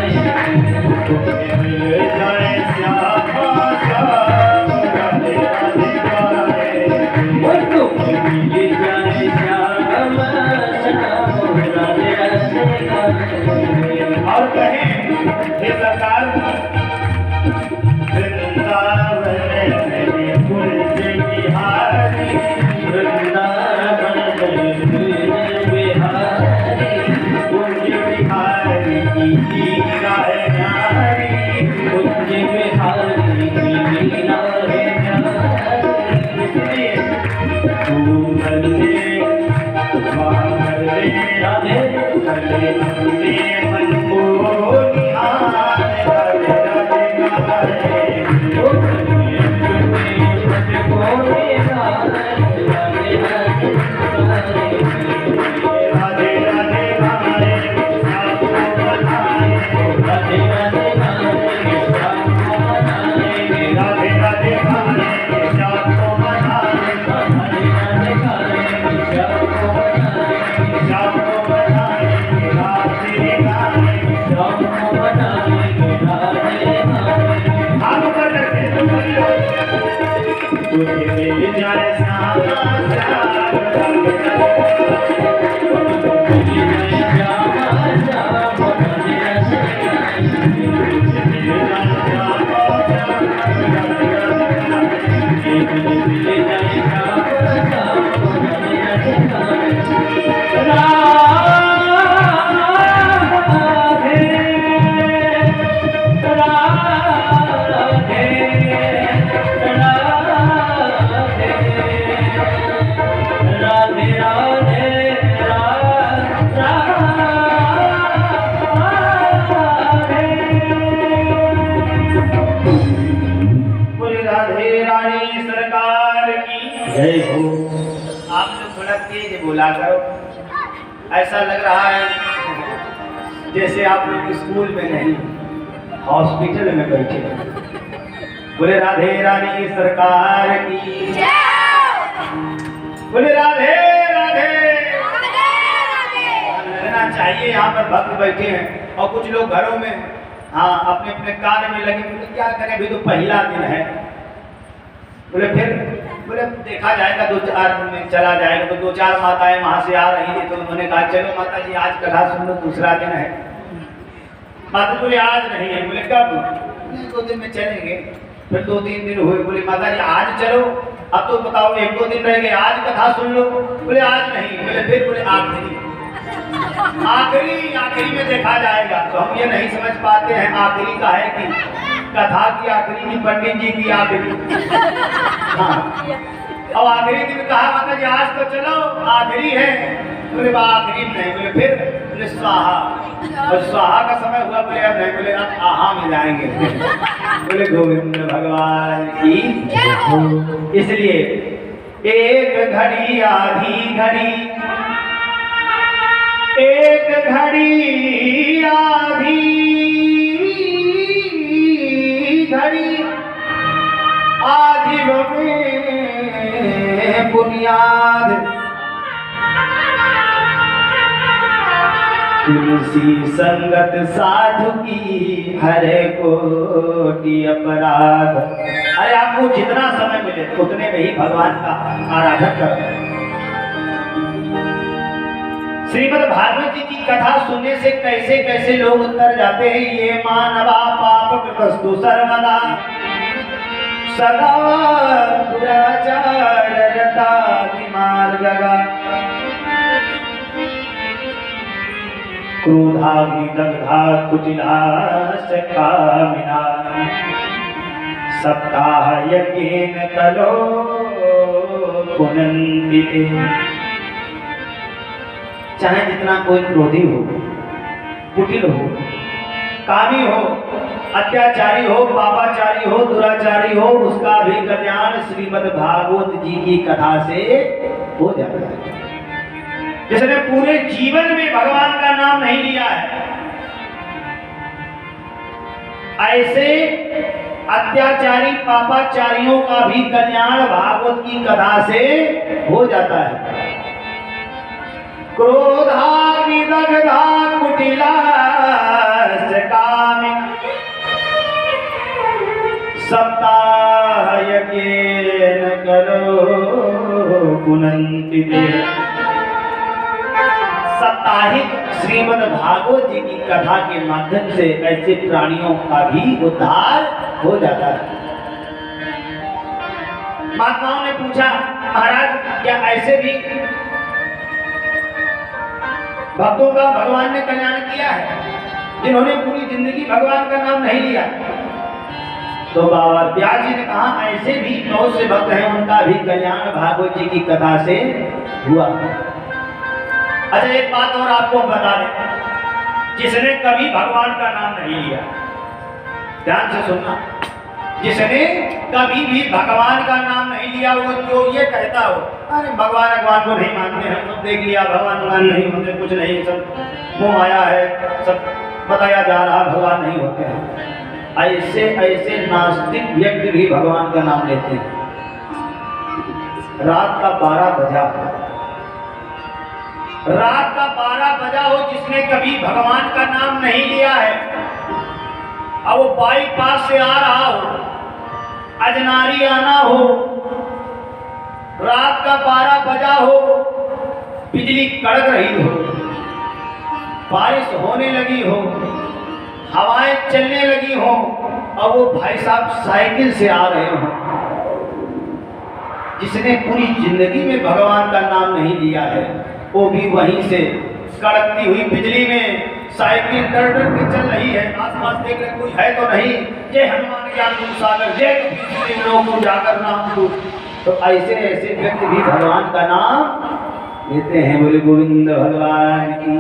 तुम्हें मिल जाए श्याम श्याम राधे राधे गाए, तुम्हें मिल जाए श्याम श्याम राधे राधे गाए। और कहें हे सरकार वृंदावन में कुंज बिहारी, वृंदावन में बिहारी, कुंज बिहारी की लीला है न्यारी, कुंज बिहारी की लीला है न्यारी। इसलिए तू भले वहाँ भले राधे भले अपने मन को निहार, राधे राधे गाए, राधे राधे गाए, सबको बनाए, राधे राधे गाए, सबको बनाए, सबको बनाए, राधे गाए, हाथ ऊपर करके बोलिए, तुझे मिल जाए श्याम श्याम राधे रानी सरकार की जय हो। आप लोग थोड़ा तेज बोला करो, ऐसा लग रहा है जैसे आप लोग स्कूल में नहीं हॉस्पिटल में बैठे। बोले राधे रानी सरकार की, बोले राधे राधे। लगना चाहिए यहाँ पर भक्त बैठे हैं और कुछ लोग घरों में हाँ अपने अपने कार्य में लगे। बोले क्या करें, अभी तो पहला दिन है। बोले फिर बोले देखा जाएगा, 2-4 दिन में चला जाएगा। तो 2-4 माताएं वहां से आ रही थी तो उन्होंने कहा चलो माता जी आज कथा सुन लो, दूसरा दिन है। माता बोले आज नहीं है। बोले कब? 2 दिन में चलेंगे। फिर 2-3 दिन हुए। बोले माता जी आज चलो, अब तो बताओ 1-2 दिन रह गए, आज कथा सुन लो। बोले आज नहीं। बोले फिर? बोले आखिरी आखिरी में देखा जाएगा। तो हम ये नहीं समझ पाते हैं आखिरी का है कि कथा की आखिरी की पंडित जी की आखिरी। हाँ अब आखिरी दिन कहा माता जी आज तो चलो आखिरी है। बोले आखिरी नहीं। बोले फिर? बोले स्वाहा। और स्वाहा का समय हुआ। बोले अब नहीं। बोले अब आहा में जाएंगे। बोले गोविंद भगवान की। इसलिए एक घड़ी आधी घड़ी, एक घड़ी आधी घड़ी, आधी में बुनियाद। तुलसी संगत साधु की हरे कोटि अपराध। अरे आपको जितना समय मिले उतने में ही भगवान का आराधन करो। श्रीमद् भागवत जी की कथा सुनने से कैसे कैसे लोग उतर जाते हैं। ये मानवा पाप कृतस्तु सर्वदा, सदा दुराचार रता विमार्गगा। क्रोधाग्निदग्धा कुटिलाश्च कामिना सप्ताह यज्ञेन कलो पुनन्ति ते। चाहे जितना कोई क्रोधी हो, कुटिल हो, कामी हो, अत्याचारी हो, पापाचारी हो, दुराचारी हो, उसका भी कल्याण श्रीमद् भागवत जी की कथा से हो जाता है। जिसने पूरे जीवन में भगवान का नाम नहीं लिया है, ऐसे अत्याचारी पापाचारियों का भी कल्याण भागवत की कथा से हो जाता है। क्रोधाग्निदग्धा कुटिलाश्च कामिना सप्ताह यज्ञेन कलो पुनन्ति ते। साप्ताहिक श्रीमद् भागवत जी की कथा के माध्यम से ऐसे प्राणियों का भी उद्धार हो जाता है। महात्माओं ने पूछा, महाराज क्या ऐसे भी भक्तों का भगवान ने कल्याण किया है जिन्होंने पूरी जिंदगी भगवान का नाम नहीं लिया? तो बाबा व्यास जी ने कहा, ऐसे भी बहुत से भक्त हैं, उनका भी कल्याण भागवत जी की कथा से हुआ। अच्छा, एक बात और आपको बता दें, जिसने कभी भगवान का नाम नहीं लिया, ध्यान से सुनना, जिसने कभी भी भगवान का नाम नहीं लिया, वो जो ये कहता हो अरे भगवान को नहीं मानते, हम सब देख लिया, भगवान नहीं होते, कुछ नहीं, सब मुंह आया है, सब बताया जा रहा, भगवान नहीं होते हैं, ऐसे नास्तिक व्यक्ति भी भगवान का नाम लेते हैं। रात का 12 बजा, रात का 12 बजा हो, जिसने कभी भगवान का नाम नहीं लिया है, अब वो बाईपास से आ रहा हो, अजनारी आना हो, रात का 12 बजा हो, बिजली कड़क रही हो, बारिश होने लगी हो, हवाएं चलने लगी हो, और वो भाई साहब साइकिल से आ रहे हो, जिसने पूरी जिंदगी में भगवान का नाम नहीं लिया है, वो भी वहीं से कड़कती हुई बिजली में साइकिल डर डर के चल रही है, आसपास देख रहे कोई है तो नहीं, जय हनुमान ज्ञान गुण सागर, जय कबीर लोग जाकर नाम लो। तो ऐसे ऐसे व्यक्ति भी भगवान का नाम लेते हैं, बोले गोविंद भगवान की।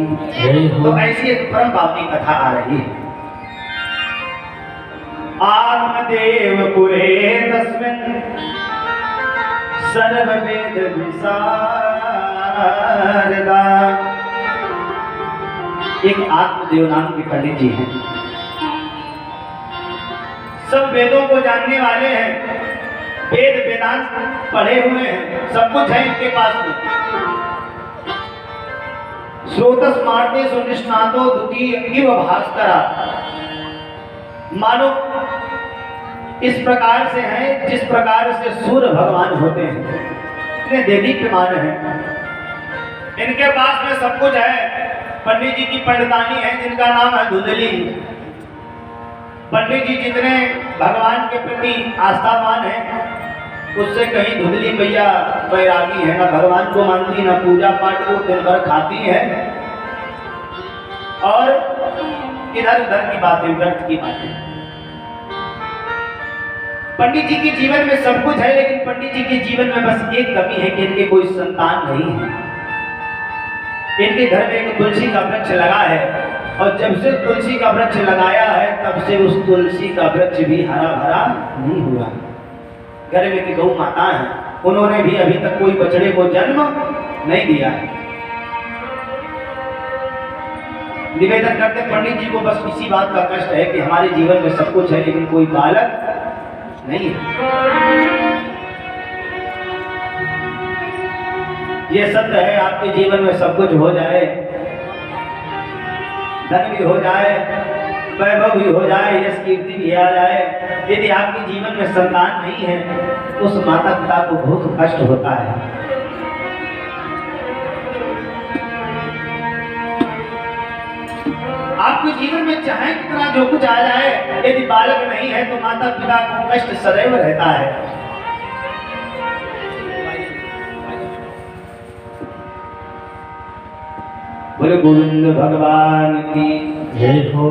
तो ऐसी एक परम भावनी कथा आ रही है। आत्मदेव पुरे तस्मिन् सर्व वेद विशारदा। एक आत्मदेव नाम के पंडित जी हैं, सब वेदों को जानने वाले हैं, वेद वेदांत पढ़े हुए हैं, सब कुछ है इनके पास में। स्रोतस मार्ते सुनिष्णातो द्वितीय इव भास्करा, मानो इस प्रकार से है जिस प्रकार से सूर्य भगवान होते हैं, इतने देदीप्यमान हैं। इनके पास में सब कुछ है। पंडित जी की पंडितानी है जिनका नाम है धुंधली। पंडित जी जितने भगवान के प्रति आस्थावान हैं, उससे कहीं धुंधली मैया बैरागी है, ना भगवान को मानती, ना पूजा पाठ को, दिन भर खाती है और इधर उधर की बातें, व्यर्थ की बातें। पंडित जी के जीवन में सब कुछ है, लेकिन पंडित जी के जीवन में बस एक कमी है कि इनके कोई संतान नहीं है। इनके घर में एक तुलसी का वृक्ष लगा है, और जब से तुलसी का वृक्ष लगाया है तब से उस तुलसी का वृक्ष भी हरा भरा नहीं हुआ। घर में की गौ माता है, उन्होंने भी अभी तक कोई बछड़े को जन्म नहीं दिया है। निवेदन करते पंडित जी को बस इसी बात का कष्ट है कि हमारे जीवन में सब कुछ है लेकिन कोई बालक नहीं है। ये सत्य है, आपके जीवन में सब कुछ हो जाए, धन भी हो जाए, वैभव भी हो जाए, यश कीर्ति भी आ जाए, यदि आपके जीवन में संतान नहीं है, उस माता पिता को बहुत कष्ट होता है। आपके जीवन में चाहे कितना जो कुछ आ जाए, यदि बालक नहीं है तो माता पिता को कष्ट सदैव रहता है। बोले गोविंद भगवान की जय हो।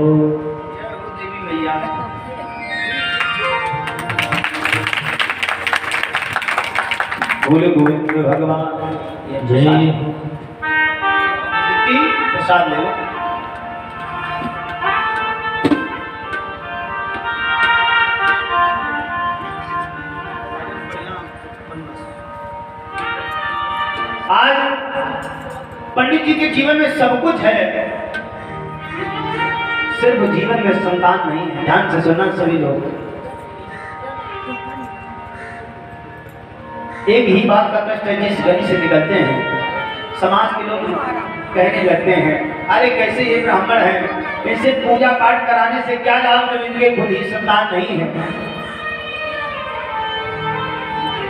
देवी मैया। बोले गोविंद भगवान जय हो। प्रसाद ले लो। आज पंडित जी के जीवन में सब कुछ है, सिर्फ जीवन में संतान नहीं है। ध्यान से सुनना सभी लोग। एक ही बात का कष्ट है, जिस गली से निकलते हैं समाज के लोग कहने लगते हैं, अरे कैसे ये ब्राह्मण है, इनसे पूजा पाठ कराने से क्या लाभ जब इनके खुद ही संतान नहीं है।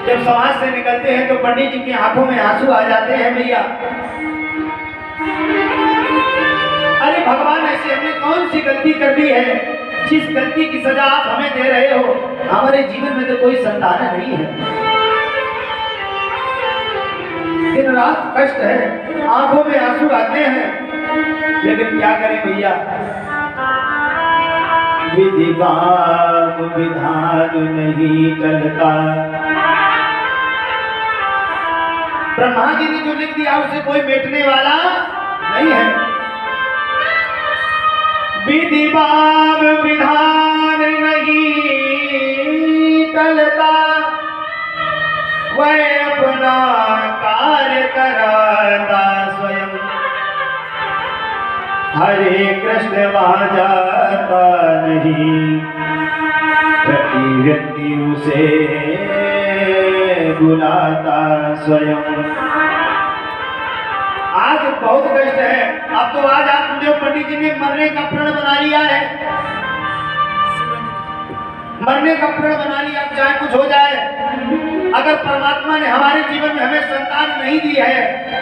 जब समाज से निकलते हैं तो पंडित जी की आंखों में आंसू आ जाते हैं। भैया अरे भगवान, ऐसे हमने कौन सी गलती कर दी है जिस गलती की सजा आप हमें दे रहे हो? हमारे जीवन में तो कोई संतान नहीं है, दिन रात कष्ट है, आंखों में आंसू आते हैं, लेकिन क्या करें भैया, विधि बाप विधान नहीं टलता। ब्रह्मा जी ने जो लिख दिया उसे कोई मिटने वाला नहीं है। विधि बाप विधान नहीं टलता, वह अपना कार्य कराता स्वयं। हरे कृष्ण वहाँ जाता नहीं, प्रति व्यक्ति उसे बुलाता स्वयं। आज बहुत कष्ट है। अब तो आज आत्मदेव पंडित जी ने मरने का प्रण बना लिया है, मरने का प्रण बना लिया। अब चाहे कुछ हो जाए, अगर परमात्मा ने हमारे जीवन में हमें संतान नहीं दी है,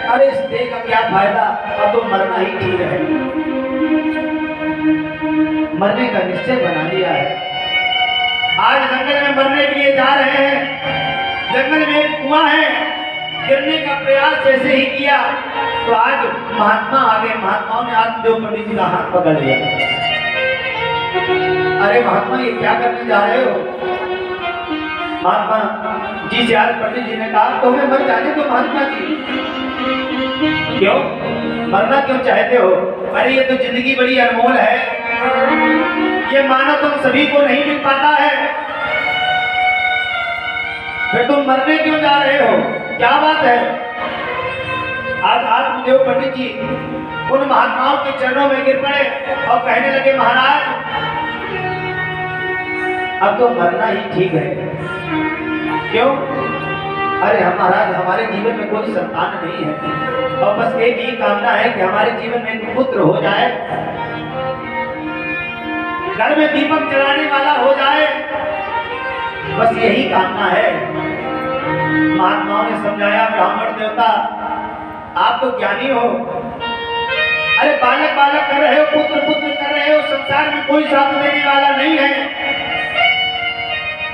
अरे इस देह का क्या फायदा, अब तो मरना ही ठीक है। मरने का निश्चय बना लिया है। आज जंगल में मरने के लिए जा रहे हैं, जंगल में एक कुआं है, गिरने का प्रयास जैसे ही किया तो आज महात्मा आ गए। महात्माओं ने आत्मदेव पंडित जी का हाथ पकड़ लिया। अरे महात्मा, ये क्या करने जा रहे हो? महात्मा जी से आज पंडित जी ने कहा, तो हमें मर जाने दो महात्मा जी। क्यों मरना क्यों चाहते हो? अरे ये तो जिंदगी बड़ी अनमोल है, ये मानो तुम सभी को नहीं मिल पाता है, फिर तुम मरने क्यों जा रहे हो? क्या बात है? आज आत्मदेव पंडित जी उन महात्माओं के चरणों में गिर पड़े और कहने लगे, महाराज अब तो मरना ही ठीक है। क्यों? अरे महाराज, हमारे जीवन में कोई संतान नहीं है और बस एक ही कामना है कि हमारे जीवन में एक पुत्र हो जाए, घर में दीपक जलाने वाला हो जाए, बस यही कामना है। महात्माओं ने समझाया, ब्राह्मण देवता आप तो ज्ञानी हो, अरे बालक बालक कर रहे हो, पुत्र पुत्र कर रहे हो, संसार में कोई साथ देने वाला नहीं है।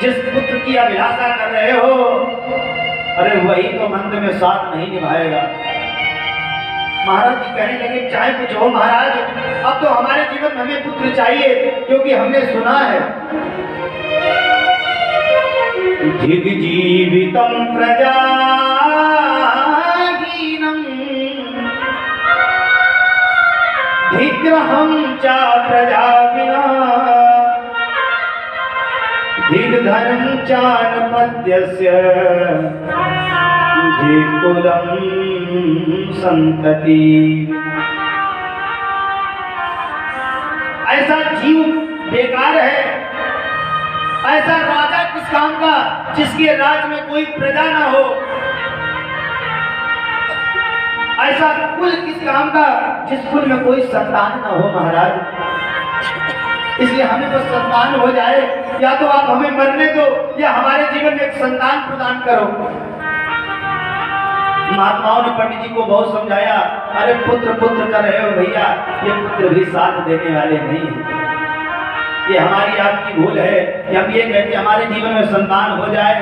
जिस पुत्र की अभिलाषा कर रहे हो, अरे वही तो अंत में साथ नहीं निभाएगा। महाराज जी कहने लगे, चाहे कुछ हो महाराज, अब तो हमारे जीवन में हमें पुत्र चाहिए, क्योंकि हमने सुना है जिग जीवितम प्रजाहीनम धिग्रहं च प्रजाविना धिग्धनं चानपद्यस्य धिक्कुलं संतति। ऐसा जीव बेकार है, ऐसा राजा किस काम का जिसके राज में कोई प्रजा ना हो, ऐसा कुल किस काम का जिस कुल में कोई संतान ना हो महाराज। इसलिए हमें बस संतान हो जाए, या तो आप हमें मरने दो या हमारे जीवन में एक संतान प्रदान करो। महात्माओं ने पंडित जी को बहुत समझाया, अरे पुत्र पुत्र कर रहे हो भैया, ये पुत्र भी साथ देने वाले नहीं है, ये हमारी आपकी भूल है। हम ये कहते हमारे जीवन में संतान हो जाए,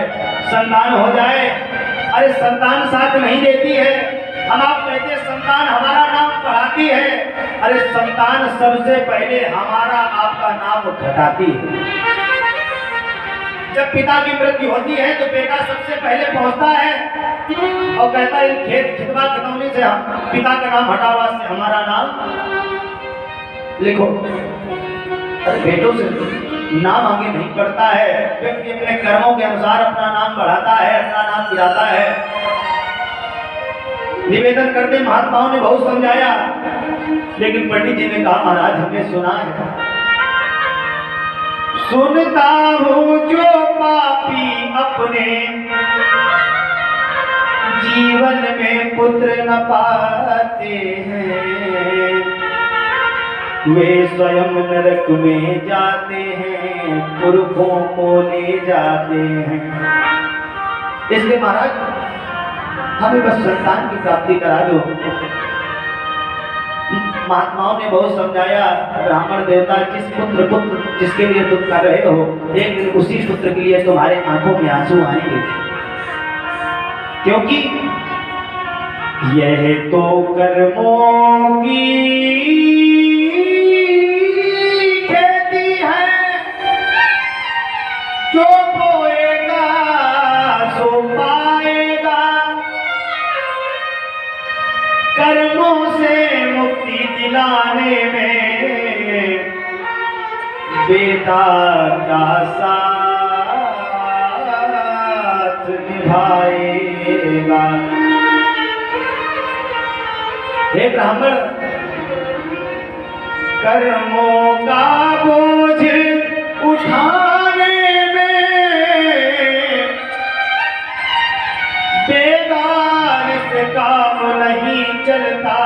संतान हो जाए, अरे संतान साथ नहीं देती है। हम आप कहते हैं संतान हमारा नाम बढ़ाती है, अरे संतान सबसे पहले हमारा आपका नाम घटाती है। जब पिता की मृत्यु होती है तो बेटा सबसे पहले पहुंचता है और कहता है खिदमत खिदौनी से हम पिता का नाम हटावा से हमारा नाम लिखो। अरे बेटों से नाम आगे नहीं बढ़ता है, व्यक्ति अपने कर्मों के अनुसार अपना नाम बढ़ाता है, अपना नाम गिराता है। निवेदन करते महात्माओं ने बहुत समझाया, लेकिन पंडित जी ने कहा महाराज हमने सुना है, सुनता हूँ जो पापी अपने जीवन में पुत्र न पाते हैं, वे स्वयं नरक में जाते हैं, पुरखों को ले जाते हैं। इसलिए महाराज हमें बस संतान की प्राप्ति करा दो। महात्माओं ने बहुत समझाया, ब्राह्मण देवता जिस पुत्र जिसके लिए तुम कर रहे हो, एक दिन उसी पुत्र के लिए तुम्हारे आंखों में आंसू आएंगे, क्योंकि यह तो कर्मों की खेती है, जो बोएगा सो पाएगा। कर्मों से मुक्ति दिलाने में बेटा का साथ निभाएगा। हे ब्राह्मण, कर्मों का बोझ उठाने में बेगार से काम नहीं चलता।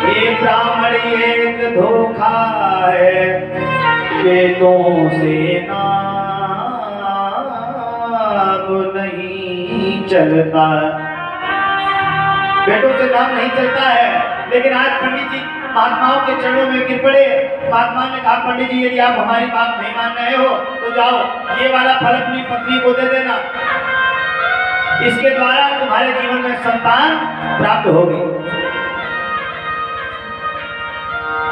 ये ब्राह्मण एक धोखा है, वेदों से नाम नहीं चलता। बेटों से नाम नहीं चलता है। लेकिन आज पंडित जी महात्माओं के चरणों में गिर पड़े। महात्मा ने कहा पंडित जी यदि आप हमारी बात नहीं मान रहे हो तो जाओ ये वाला फल अपनी पत्नी को दे देना, इसके द्वारा तुम्हारे जीवन में संतान प्राप्त होगी।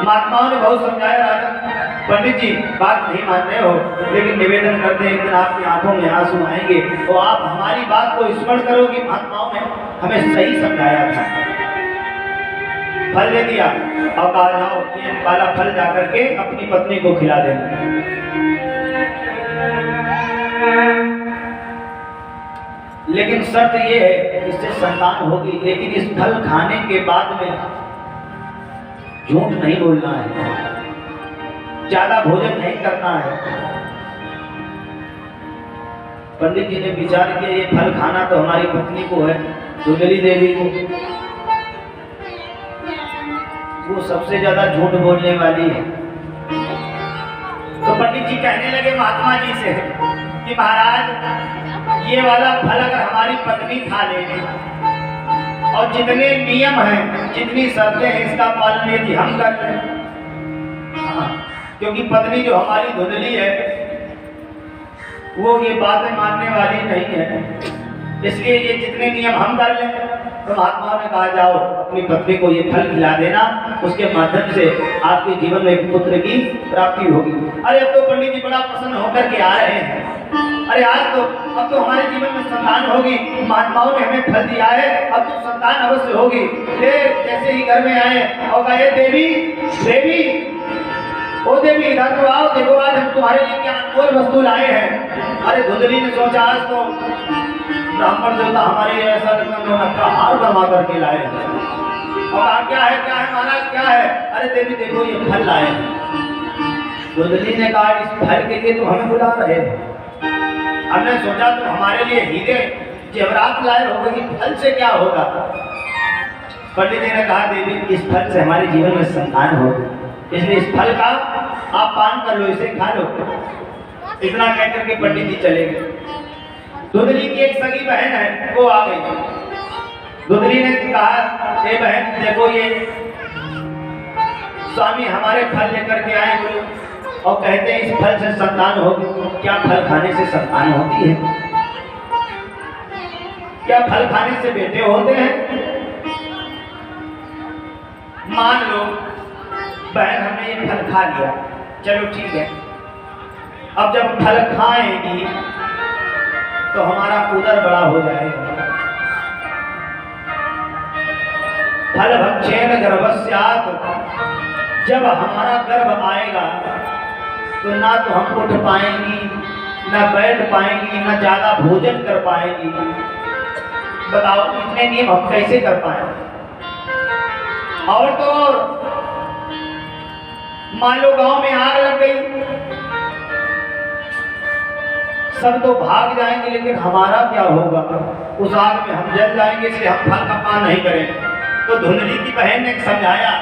महात्माओं ने बहुत समझाया, राजा पंडित जी बात नहीं मान रहे हो, लेकिन निवेदन करते हैं एक दिन आपकी आंखों में आंसू आएंगे तो आप हमारी बात को स्मरण करोगे। महात्माओं ने हमें सही समझाया था। फल ले दिया और कहा जाओ ये वाला फल जाकर के अपनी पत्नी को खिला देना। लेकिन शर्त ये है इससे संतान होगी, लेकिन इस फल खाने के बाद में झूठ नहीं बोलना है, ज्यादा भोजन नहीं करना है। पंडित जी ने विचार किया ये फल खाना तो हमारी पत्नी को है, दुलरी देवी को, वो सबसे ज्यादा झूठ बोलने वाली है। तो पंडित जी कहने लगे महात्मा जी से कि महाराज ये वाला फल अगर हमारी पत्नी खा लेगी और जितने नियम हैं, जितनी शर्तें हैं, इसका पालन यदि हम कर लें, क्योंकि पत्नी जो हमारी धुंधली है वो ये बातें मानने वाली नहीं है, इसलिए ये जितने नियम हम कर लें। तो महात्माओं ने कहा जाओ अपनी पत्नी को ये फल खिला देना, उसके माध्यम से आपके जीवन में एक पुत्र की प्राप्ति होगी। अरे अब तो पंडित जी बड़ा प्रसन्न होकर के आ रहे हैं। अरे आज तो अब तो हमारे जीवन में संतान होगी, महात्माओं ने हमें फल दिया है, अब तो संतान अवश्य होगी। जैसे ही घर में आए और कहे देवी देवी ओ देवी इधर तो आओ, देखो आज हम तुम्हारे लिए क्या अनमोल वस्तु लाए हैं। अरे धुंधली ने सोचा आज तो ब्राह्मण देवता हमारे लिए ऐसा का हार बनवा करके लाए हैं। और कहा क्या है महाराज क्या है? अरे देवी देखो ये फल लाए हैं। धुंधली ने कहा इस फल के लिए तो हमें बुला रहे हैं, हमने सोचा तो हमारे लिए हीरे जेवरात लाए होंगे, कि फल से क्या होगा। पंडित जी ने कहा देवी इस फल से हमारे जीवन में संतान होगी, इसलिए इस फल का आप पान कर लो, इसे खा लो। इतना कहकर के पंडित जी चले गए। धुंधली की एक सगी बहन है, वो आ गई। धुंधली ने कहा ए बहन देखो ये स्वामी हमारे फल लेकर के आए हुए और कहते हैं इस फल से संतान होगी। क्या फल खाने से संतान होती है? क्या फल खाने से बेटे होते हैं? मान लो बहन हमने ये फल खा लिया, चलो ठीक है, अब जब फल खाएंगी तो हमारा उदर बड़ा हो जाएगा। फल भक्षेन गर्भस्यात्, जब हमारा गर्भ आएगा तो ना तो हम उठ पाएंगी, ना बैठ पाएंगी, ना ज्यादा भोजन कर पाएंगी। बताओ इतने नियम हम कैसे कर पाएंगे? और तो और मान लो गांव में आग लग गई, सब तो भाग जाएंगे, लेकिन हमारा क्या होगा? उस आग में हम जल जाएंगे, इसलिए हम फल का पान नहीं करेंगे। तो धुंधली की बहन ने समझाया,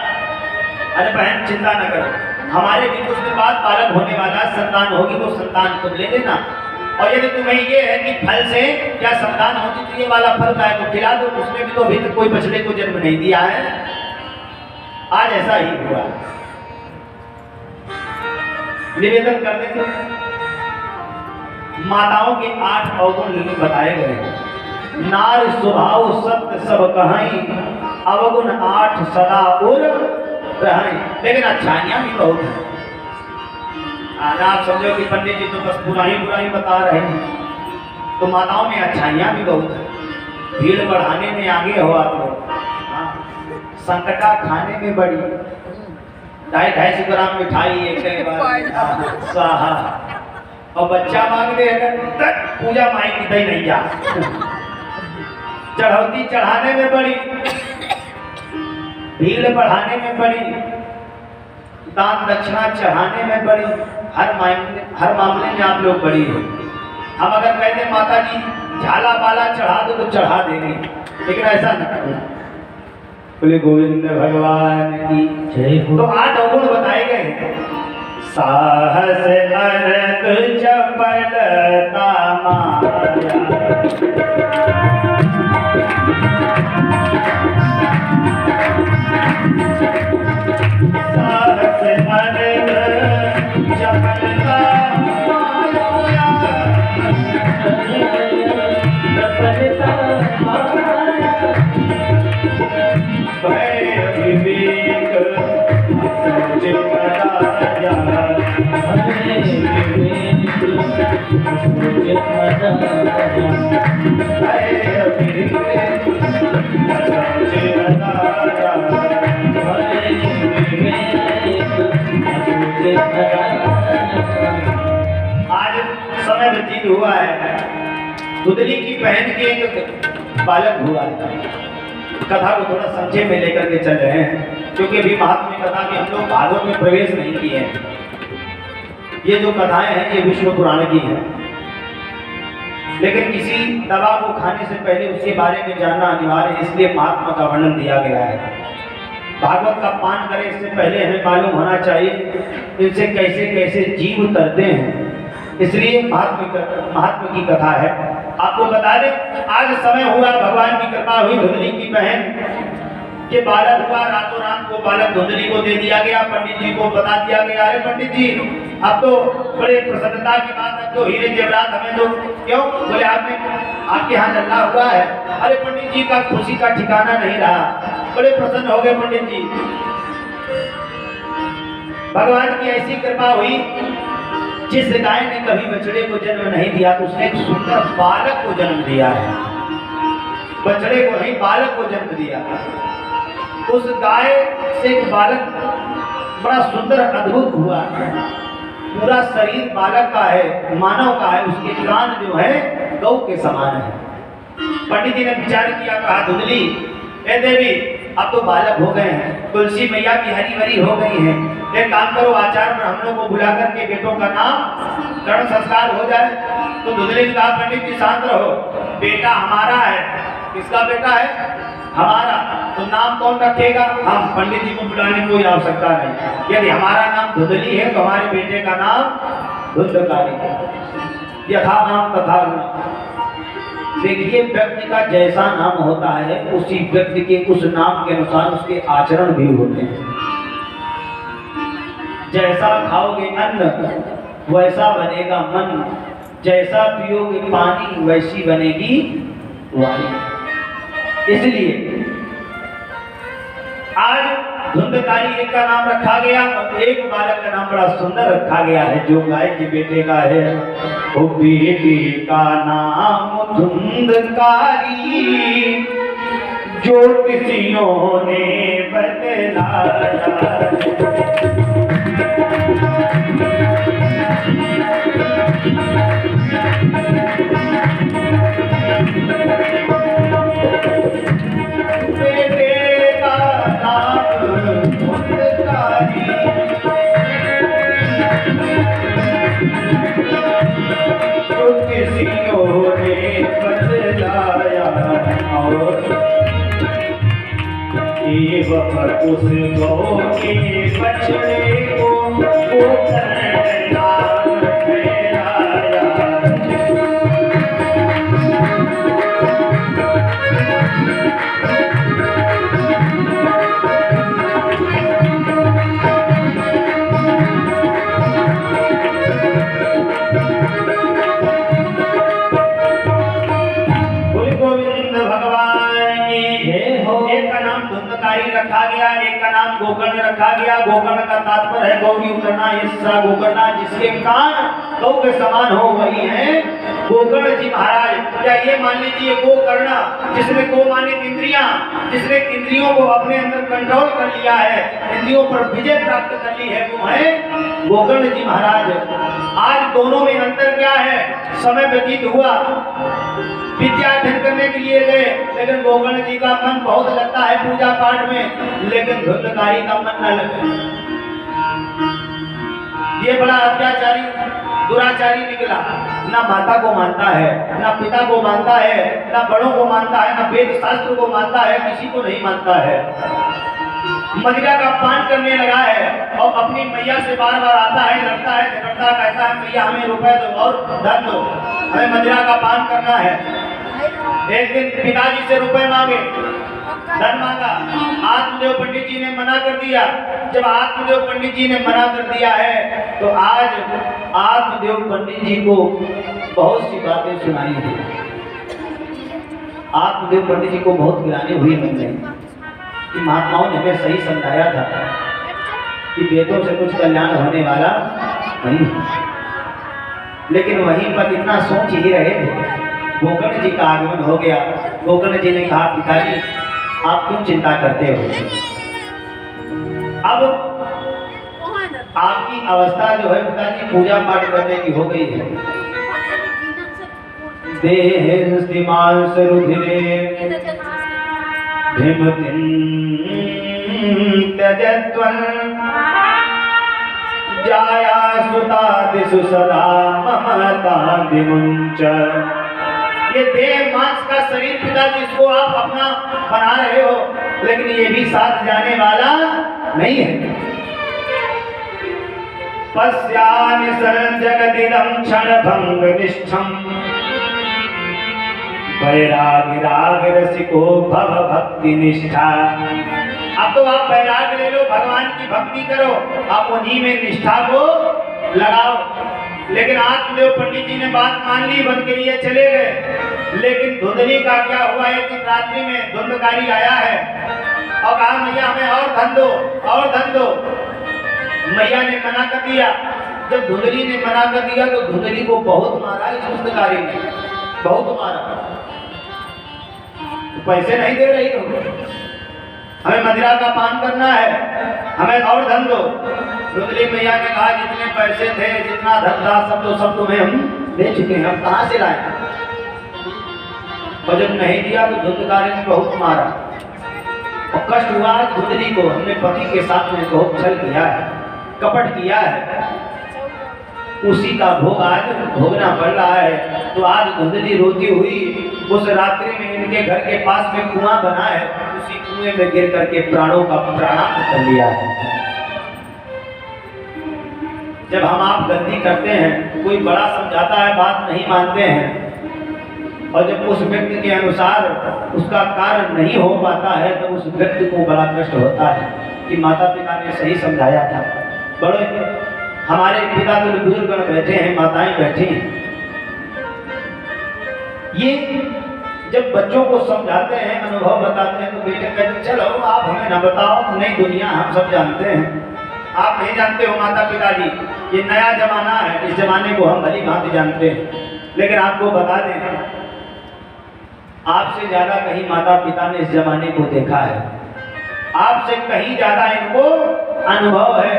अरे बहन चिंता न करो, हमारे भी कुछ दिन बाद बालक होने वाला, संतान होगी, वो संतान तुम ले लेना, और यदि तुम्हें ये है कि फल से क्या संतान होती तो ये वाला फल गाय को खिला दो, उसने भी तो अभी तक कोई बछड़े को जन्म नहीं दिया है। आज ऐसा ही हुआ। निवेदन कर देते, माताओं के 8 अवगुण बताए गए हैं। नार स्वभाव सत्य सब कहाई, अवगुण 8 सदा उर रहाई। लेकिन अच्छाइयां भी बहुत हैं। आज आप समझो कि पंडित जी तो बस बुराई बता रहे हैं, तो माताओं में अच्छाइयां भी बहुत हैं। भीड़ बढ़ाने में आगे हो आप लोग, संकटा खाने में बड़ी, 250 ग्राम मिठाई एक बार स्वाहा, और बच्चा मांग दे तक पूजा माई की दही नहीं जा। चढ़ौती चढ़ाने में बड़ी, भीड़ बढ़ाने में बड़ी, दान दक्षिणा चढ़ाने में बड़ी, हर मामले में आप लोग बड़ी हो। हम अगर कहते माता जी झाला बाला चढ़ा दो तो चढ़ा देंगे, लेकिन ऐसा न करना। बोले गोविंद भगवान की जय हो। तो 8 अवगुण बताए गए हैं। साहस अरत चपलता माया, साहस अरत चपलता माया, भय विवेक समझ पराया, आज समय व्यतीत हुआ है, धुंधली की बहन के एक बालक हुआ है। कथा को थोड़ा संक्षेप में लेकर के चल रहे हैं, क्योंकि अभी महात्म्य कथा के हम लोग भागवत में प्रवेश नहीं किए हैं। ये जो कथाएं हैं ये विष्णु पुराण की हैं, लेकिन किसी दवा को खाने से पहले उसके बारे में जानना अनिवार्य है, इसलिए महात्मा का वर्णन दिया गया है। भागवत का पान करें इससे पहले हमें मालूम होना चाहिए इनसे कैसे कैसे जीव तरते हैं, इसलिए महात्मा की कथा है। आपको बता दें, आज समय हुआ, भगवान की कृपा हुई, धुंधली की बहन के बालक हुआ, रातों रात को बालक धुंधली को दे दिया गया। पंडित जी को बता दिया गया, अरे पंडित जी अब तो बड़े प्रसन्नता की बात है, तो हीरे जेवरात हमें दो। क्यों? बोले आपके यहाँ लल्ला हुआ है। अरे पंडित जी का खुशी का ठिकाना नहीं रहा, बड़े प्रसन्न हो गए पंडित जी। भगवान की ऐसी कृपा हुई, जिस गाय ने कभी बछड़े को जन्म नहीं दिया उसने एक सुंदर बालक को जन्म दिया है। बछड़े को नहीं, बालक को जन्म दिया। उस गाय से एक बालक बड़ा सुंदर अद्भुत हुआ, पूरा शरीर बालक का है, मानव का है, उसके कान जो है गौ के समान है। पंडित जी ने विचार किया, कहा धुंधली ए देवी अब तो बालक हो गए हैं, तुलसी मैया भी हरी भरी हो गई हैं, एक काम करो आचार्य में हम लोग को बुला करके बेटों का नाम कर्ण संस्कार हो जाए। तो धुंधली ने कहा पंडित जी शांत रहो, बेटा हमारा है। किसका बेटा है? हमारा। तो नाम कौन रखेगा? हम। पंडित जी को बुलाने की कोई आवश्यकता नहीं। यदि हमारा नाम धुंधली है तो हमारे बेटे का नाम धुंधकारी। यथा नाम तथा गुण। देखिए व्यक्ति का जैसा नाम होता है उसी व्यक्ति के उस नाम के अनुसार उसके आचरण भी होते हैं। जैसा खाओगे अन्न वैसा बनेगा मन, जैसा पियोगे पानी वैसी बनेगी वाणी। इसलिए आज धुंधकारी एक का नाम रखा गया और एक बालक का नाम बड़ा सुंदर रखा गया है जो गाय के बेटे का है। वो बेटे का नाम धुंधकारी ज्योतिषियों ने बतलाया। उस गौ के बछड़े को नाम फैलाया। गोविंद भगवान एक का नाम धुंधकारी रखा गया, एक का नाम गोकर्ण रखा गया। गोकर्ण का तात्पर्य है गौ की उतरना, हिस्सा गोकर्णा जिसके कान गौ के समान हो वही है गोकर्ण जी महाराज। या ये मान लीजिए गोकर्णा जिसमें गो माने इंद्रियां, जिसने इंद्रियों को अपने अंदर कंट्रोल कर लिया है, इंद्रियों पर विजय प्राप्त कर ली है, वो है गोकर्ण जी महाराज। आज दोनों में अंतर क्या है? समय व्यतीत हुआ, विद्या अध्ययन करने के लिए गए, लेकिन गोकर्ण जी का मन बहुत लगता है पूजा पाठ में, लेकिन धुंधकारी का मन न लगे। ये बड़ा अत्याचारी दुराचारी निकला, ना माता को मानता है, ना पिता को मानता है, ना बड़ों को मानता है, ना वेद शास्त्र को मानता है, किसी को नहीं मानता है। मदिरा का पान करने लगा है और अपनी मैया से बार बार आता है, लड़ता है, झगड़ता, कहता है मैया हमें रुपए दो और धन दो, हमें मदिरा का पान करना है। एक दिन पिताजी से रुपए मांगे, धन मांगा, आत्मदेव पंडित जी ने मना कर दिया। जब आत्मदेव पंडित जी ने मना कर दिया है तो आज आत्मदेव पंडित जी को बहुत सी बातें सुनाई है। आत्मदेव पंडित जी को बहुत गिरानी हुई मन में कि महात्माओं ने हमें सही समझाया था कि वेदों से कुछ कल्याण होने वाला नहीं, लेकिन वहीं पर इतना सोच ही रहे थे, गोकर्ण जी का आगमन हो गया। गोकर्ण जी ने कहा पिताजी आप क्यों चिंता करते हो, अब आपकी अवस्था जो है पिताजी पूजा पाठ करने की हो गई है। देह स्तिमांस रुधिरे भीमतिं त्यजत्वं जाया सुतादिषु सदा ममतां विमुञ्च। ये देह मांस का शरीर पिताजी इसको आप अपना बना रहे हो, लेकिन ये भी साथ जाने वाला नहीं है। पश्यामि सर्वजगदिदं क्षणभंग निष्ठं वैराग्य राग रसिको भव भक्ति निष्ठा। अब तो आप वैराग्य ले लो, भगवान की भक्ति करो, आप उन्हीं में निष्ठा को लगाओ। लेकिन आत्मदेव पंडित जी ने बात मान ली, बन के लिए चले गए। लेकिन धुंधली का क्या हुआ, एक दिन रात्रि में धुंधकारी आया है और कहा मैया हमें और धन दो, और धन दो। मैया ने मना कर दिया। जब धुंधली ने मना कर दिया तो धुंधली को बहुत मारा इस धुंधकारी ने, बहुत मारा। पैसे नहीं दे रही हो, हमें मदिरा का पान करना है, हमें और धन दो। धुंधली मैया ने कहा जितने पैसे थे, जितना धन था, सब तुम्हें हम दे चुके हैं, हम कहाँ से लाए। और जब नहीं दिया तो धुंधकारी ने बहुत मारा और कष्ट हुआ धुंधली को। हमने पति के साथ में बहुत छल किया है, कपट किया है, उसी का भोग आज भोगना पड़ रहा है। तो आज धुंधली रोती हुई उस रात्रि में इनके घर के पास में कुआं बना है, उसी कुएं में गिर करके प्राणों का प्राणांत कर लिया है। जब हम आप गलती करते हैं, कोई बड़ा समझाता है, बात नहीं मानते हैं, और जब उस व्यक्ति के अनुसार उसका कार्य नहीं हो पाता है तो उस व्यक्ति को बड़ा कष्ट होता है कि माता पिता ने सही समझाया था। बड़े हमारे पिता तो बुजुर्ग बैठे हैं, माताएं बैठी हैं। ये जब बच्चों को समझाते हैं, अनुभव बताते हैं, तो बेटे कहते चलो आप हमें न बताओ, नई दुनिया हम सब जानते हैं, आप नहीं जानते हो माता पिताजी, ये नया जमाना है, इस जमाने को हम भली भांति जानते हैं। लेकिन आपको बता दें, आपसे ज्यादा कहीं माता पिता ने इस जमाने को देखा है, आपसे कहीं ज्यादा इनको अनुभव है।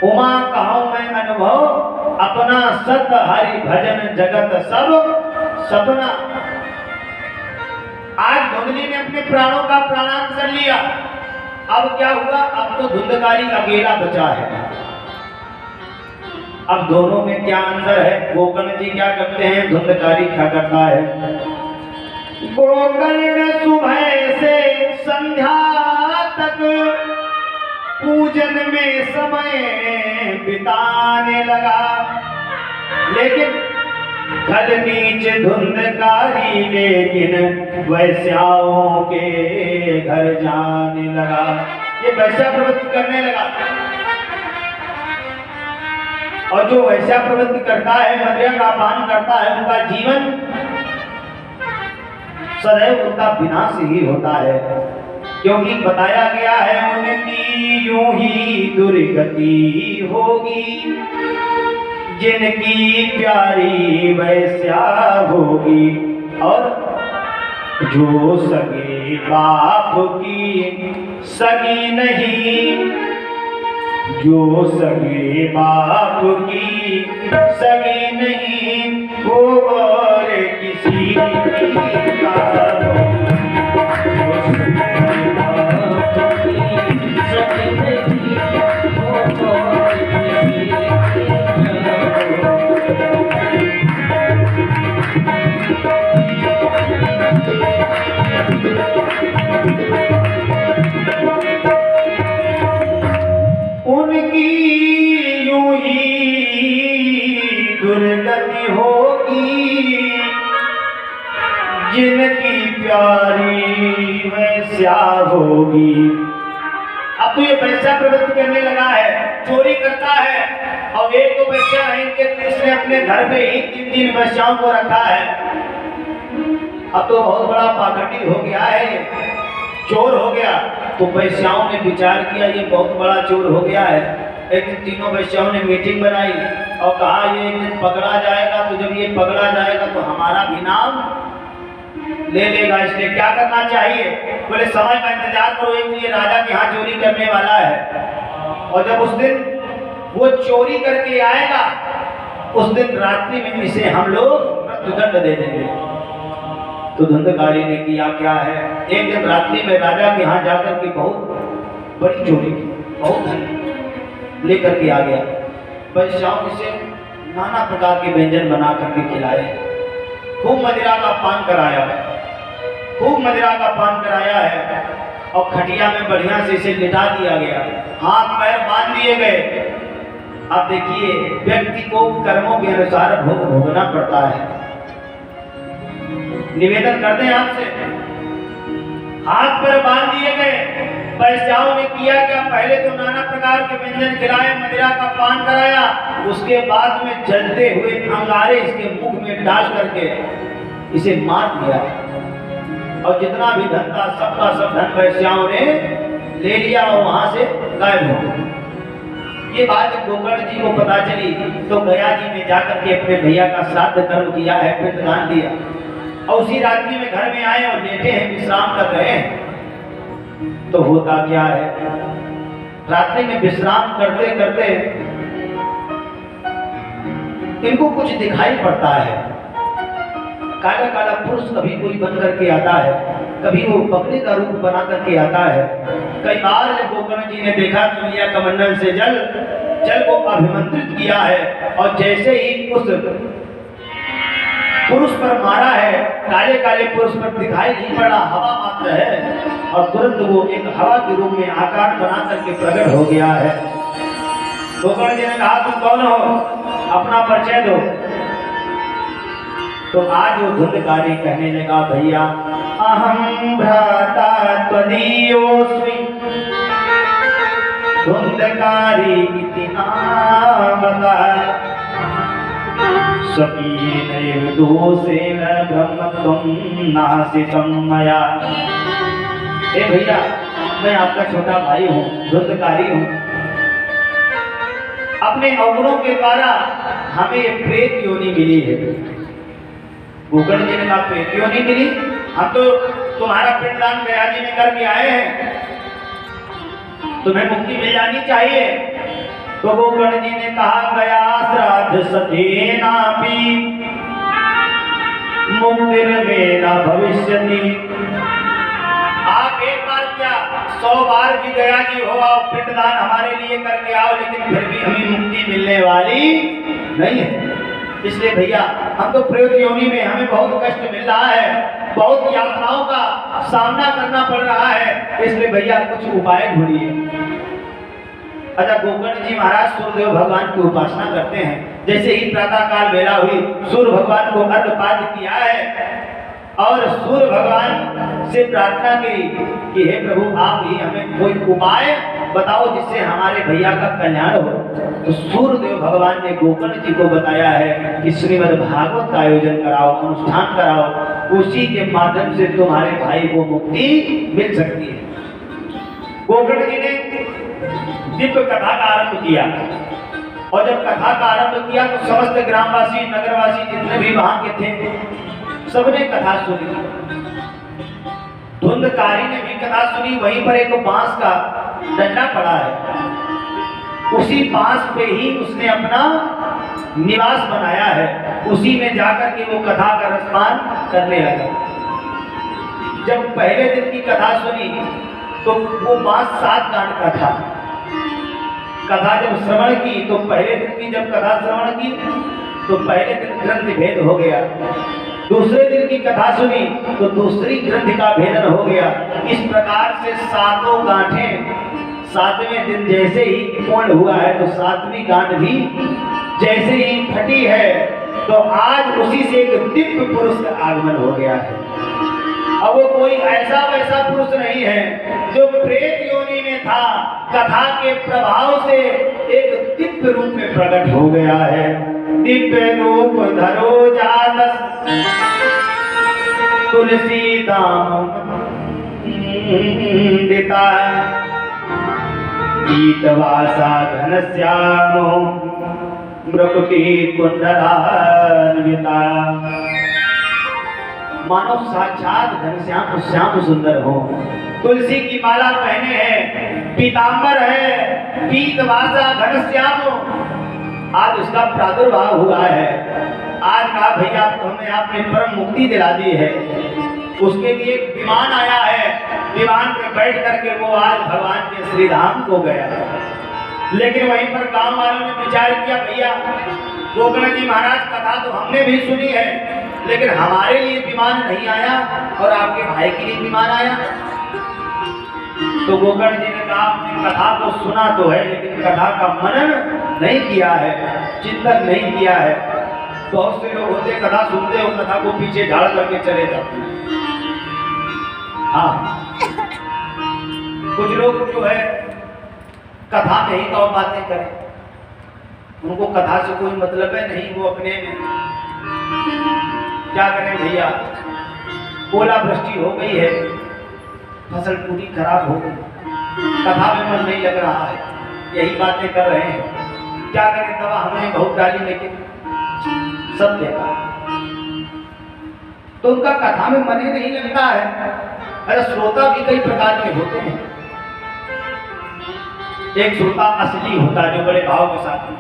उमा कहूं मैं अनुभव अपना, सत हरि भजन जगत सब सपना। आज धुंधली ने अपने प्राणों का प्राणांत कर लिया, अब क्या हुआ, अब तो धुंधकारी अकेला बचा है। अब दोनों में क्या अंतर है, गोकर्ण जी क्या करते हैं, धुंधकारी क्या करता है। गोकर्ण सुबह से संध्या तक पूजन में समय बिताने लगा, लेकिन खल नीच धुंधकारी लेकिन वैश्याओं के घर जाने लगा। ये वैश्या प्रवृत्ति करने लगा, और जो वैश्या प्रवृत्ति करता है, मदिरा का पान करता है, उनका जीवन सदैव उनका विनाश ही होता है। क्योंकि बताया गया है उनकी यूं ही दुर्गति होगी, जिनकी प्यारी वैश्या होगी। और जो सगे बाप की सगी नहीं, जो सगे बाप की सगी नहीं, वो और किसी का उनकी यूं ही दुर्गति होगी, जिनकी प्यारी वैश्या होगी। अब तो ये वैश्या प्रवृत्ति करने लगा है, चोरी करता है, और एक तो वैश्या नहीं के इसने अपने घर पे ही 3-3 वैश्याओं को रखा है। अब तो बहुत बड़ा पाखंडी हो गया है, चोर हो गया। तो वैश्याओं ने विचार किया ये बहुत बड़ा चोर हो गया है। एक दिन तीनों वैश्याओं ने मीटिंग बनाई और कहा ये एक दिन पकड़ा जाएगा, तो जब ये पकड़ा जाएगा तो हमारा भी नाम ले लेगा, इसलिए क्या करना चाहिए। बोले समय का इंतजार करो, एक ये राजा के यहाँ चोरी करने वाला है, और जब उस दिन वो चोरी करके आएगा, उस दिन रात्रि में इसे हम लोग मृत्युदंड दे देंगे। तो धुंधकारी ने किया क्या है, एक दिन रात्रि में राजा के यहाँ जाकर के बहुत बड़ी चोरी की, बहुत धन लेकर के आ गया। वैश्याओं ने नाना प्रकार के व्यंजन बना करके खिलाए, खूब मदिरा का पान कराया, खूब मदिरा का पान कराया है, और खटिया में बढ़िया से इसे लिटा दिया गया, हाथ पैर बांध दिए गए। अब देखिए व्यक्ति को कर्मों के अनुसार भोग भोगना पड़ता है। निवेदन करते हैं आपसे, हाथ पर बांध दिए गए। वैश्याओं ने किया क्या, पहले तो नाना प्रकार के व्यंजन खिलाए, मदिरा का पान कराया, उसके बाद में जलते हुए अंगारे इसके मुख में डाल करके इसे मार दिया, और जितना भी धन था सबका सब धन वैश्याओं ने ले लिया और वहां से गायब हो गए। ये बात गोकर्ण जी को पता चली तो गया जी में जाकर के अपने भैया का श्राद्ध कर्म किया है, पिंडदान दिया, और उसी रात्रि में घर में आए और लेटे हैं, विश्राम कर रहे हैं। तो होता क्या है, रात्रि में विश्राम करते करते इनको कुछ दिखाई पड़ता है। काला काला पुरुष कभी कोई बन करके आता है, कभी वो बकरे का रूप बना करके आता है। कई बार जब गोकर्ण जी ने देखा तो लिया कमंडल से जल को अभिमंत्रित किया है, और जैसे ही उस पुरुष पर मारा है, काले काले पुरुष पर दिखाई नहीं पड़ा, हवा मात्र है, और तुरंत वो एक हवा के रूप में आकार बना करके प्रकट हो गया है। गोकर्ण जी ने कहा तुम कौन हो, अपना परिचय दो। तो आज वो धुंधकारी कहने लगा, भैया अहम भ्राता त्वदीयोऽस्मि धुंधकारी इति नामतः। स्वकीयेनैव दोषेण ब्रह्मत्वं नासितं मया। ए भैया, मैं आपका छोटा भाई हूँ, धुंधकारी हूँ। अपने अवगुणों के द्वारा हमें ये प्रेत योनि मिली है। गोकर्ण जी ने कहा प्रेत योनि मिली, हम तो तुम्हारा पिंडदान गया जी में करके आए हैं, तुम्हें मुक्ति मिल जानी चाहिए। तो गोकर्ण जी ने कहा गया श्राद्ध सतेनापि मुक्तिर्मे न भविष्यति। आप एक बार क्या 100 बार भी गया जी हो आओ, पिंडदान हमारे लिए करके आओ, लेकिन फिर भी हमें मुक्ति मिलने वाली नहीं है। इसलिए भैया, हम तो प्रेत योनि में हमें बहुत कष्ट मिल रहा है, बहुत यातनाओं का सामना करना पड़ रहा है। इसलिए भैया कुछ उपाय ढूंढिए। अच्छा, गोकर्ण जी महाराज सूर्यदेव भगवान की उपासना करते हैं। जैसे ही प्रातः काल बेला हुई, सूर्य भगवान को अर्घपाद्य किया है और सूर्य भगवान से प्रार्थना की कि हे प्रभु, आप ही हमें कोई उपाय बताओ जिससे हमारे भैया का कल्याण हो। तो सूर्यदेव भगवान ने गोकर्ण जी को बताया है कि श्रीमद् भागवत का आयोजन कराओ, अनुष्ठान कराओ, उसी के माध्यम से तुम्हारे भाई को मुक्ति मिल सकती है। गोकर्ण जी ने दिव्य कथा का आरंभ किया और जब कथा का आरंभ किया तो समस्त ग्रामवासी, नगरवासी जितने भी वहां के थे, सबने कथा सुनी। धुंधकारी ने भी कथा सुनी। वहीं पर एक बांस का डंडा पड़ा है, उसी बांस पे ही उसने अपना निवास बनाया है, उसी में जाकर के वो कथा का रसपान करने लगा। जब पहले दिन की कथा सुनी तो वो बांस 7 गांठ का था। कथा जब श्रवण की तो पहले दिन की जब कथा श्रवण की तो पहले दिन ग्रंथ भेद हो गया। दूसरे दिन की कथा सुनी तो दूसरी ग्रंथ का भेदन हो गया। इस प्रकार से 7 गांठें 7वें दिन जैसे ही पूर्ण हुआ है तो 7वीं गांठ भी जैसे ही फटी है तो आज उसी से एक दिव्य पुरुष का आगमन हो गया है। अब वो कोई ऐसा वैसा पुरुष नहीं है जो प्रेत योनि में था, कथा के प्रभाव से एक दिव्य रूप में प्रकट हो गया है। दिव्य रूप धरो जातस तुलसी दाम देता पीतवासा घनश्यामो मृकुटी कुंडलान्विता। मानो साक्षात घनश्याम श्याम सुंदर हो, तुलसी की माला पहने हैं, पीतांबर है, पीतवासा घनश्याम हो। आज उसका प्रादुर्भाव हुआ है। आज कहा भैया हमें आपने परम मुक्ति दिला दी है। उसके लिए एक विमान आया है, विमान पे बैठ करके वो आज भगवान के श्री धाम को गया। लेकिन वहीं पर गांव वालों ने विचार किया भैया गोकर्ण जी महाराज कथा तो हमने भी सुनी है, लेकिन हमारे लिए विमान नहीं आया और आपके भाई के लिए विमान आया। तो गोकर्ण जी ने कहा आपने कथा तो सुना तो है, लेकिन कथा का मनन नहीं किया है, चिंतन नहीं किया है। बहुत से लोग होते कथा सुनते हो, कथा को पीछे झाड़ करके चले जाते हैं। हाँ, कुछ लोग जो है कथा में ही तो बातें करें, उनको कथा से कोई मतलब है नहीं, वो अपने में क्या करें भैया। ओलावृष्टि हो गई है, फसल पूरी खराब हो गई, कथा में मन नहीं लग रहा है, यही बातें कर रहे हैं। क्या करें, दवा हमने बहुत डाली लेकिन सब देखा तो उनका कथा में मन ही नहीं लगता है। अरे श्रोता भी कई प्रकार के होते हैं। एक श्रोता असली होता है जो बड़े भाव के साथ में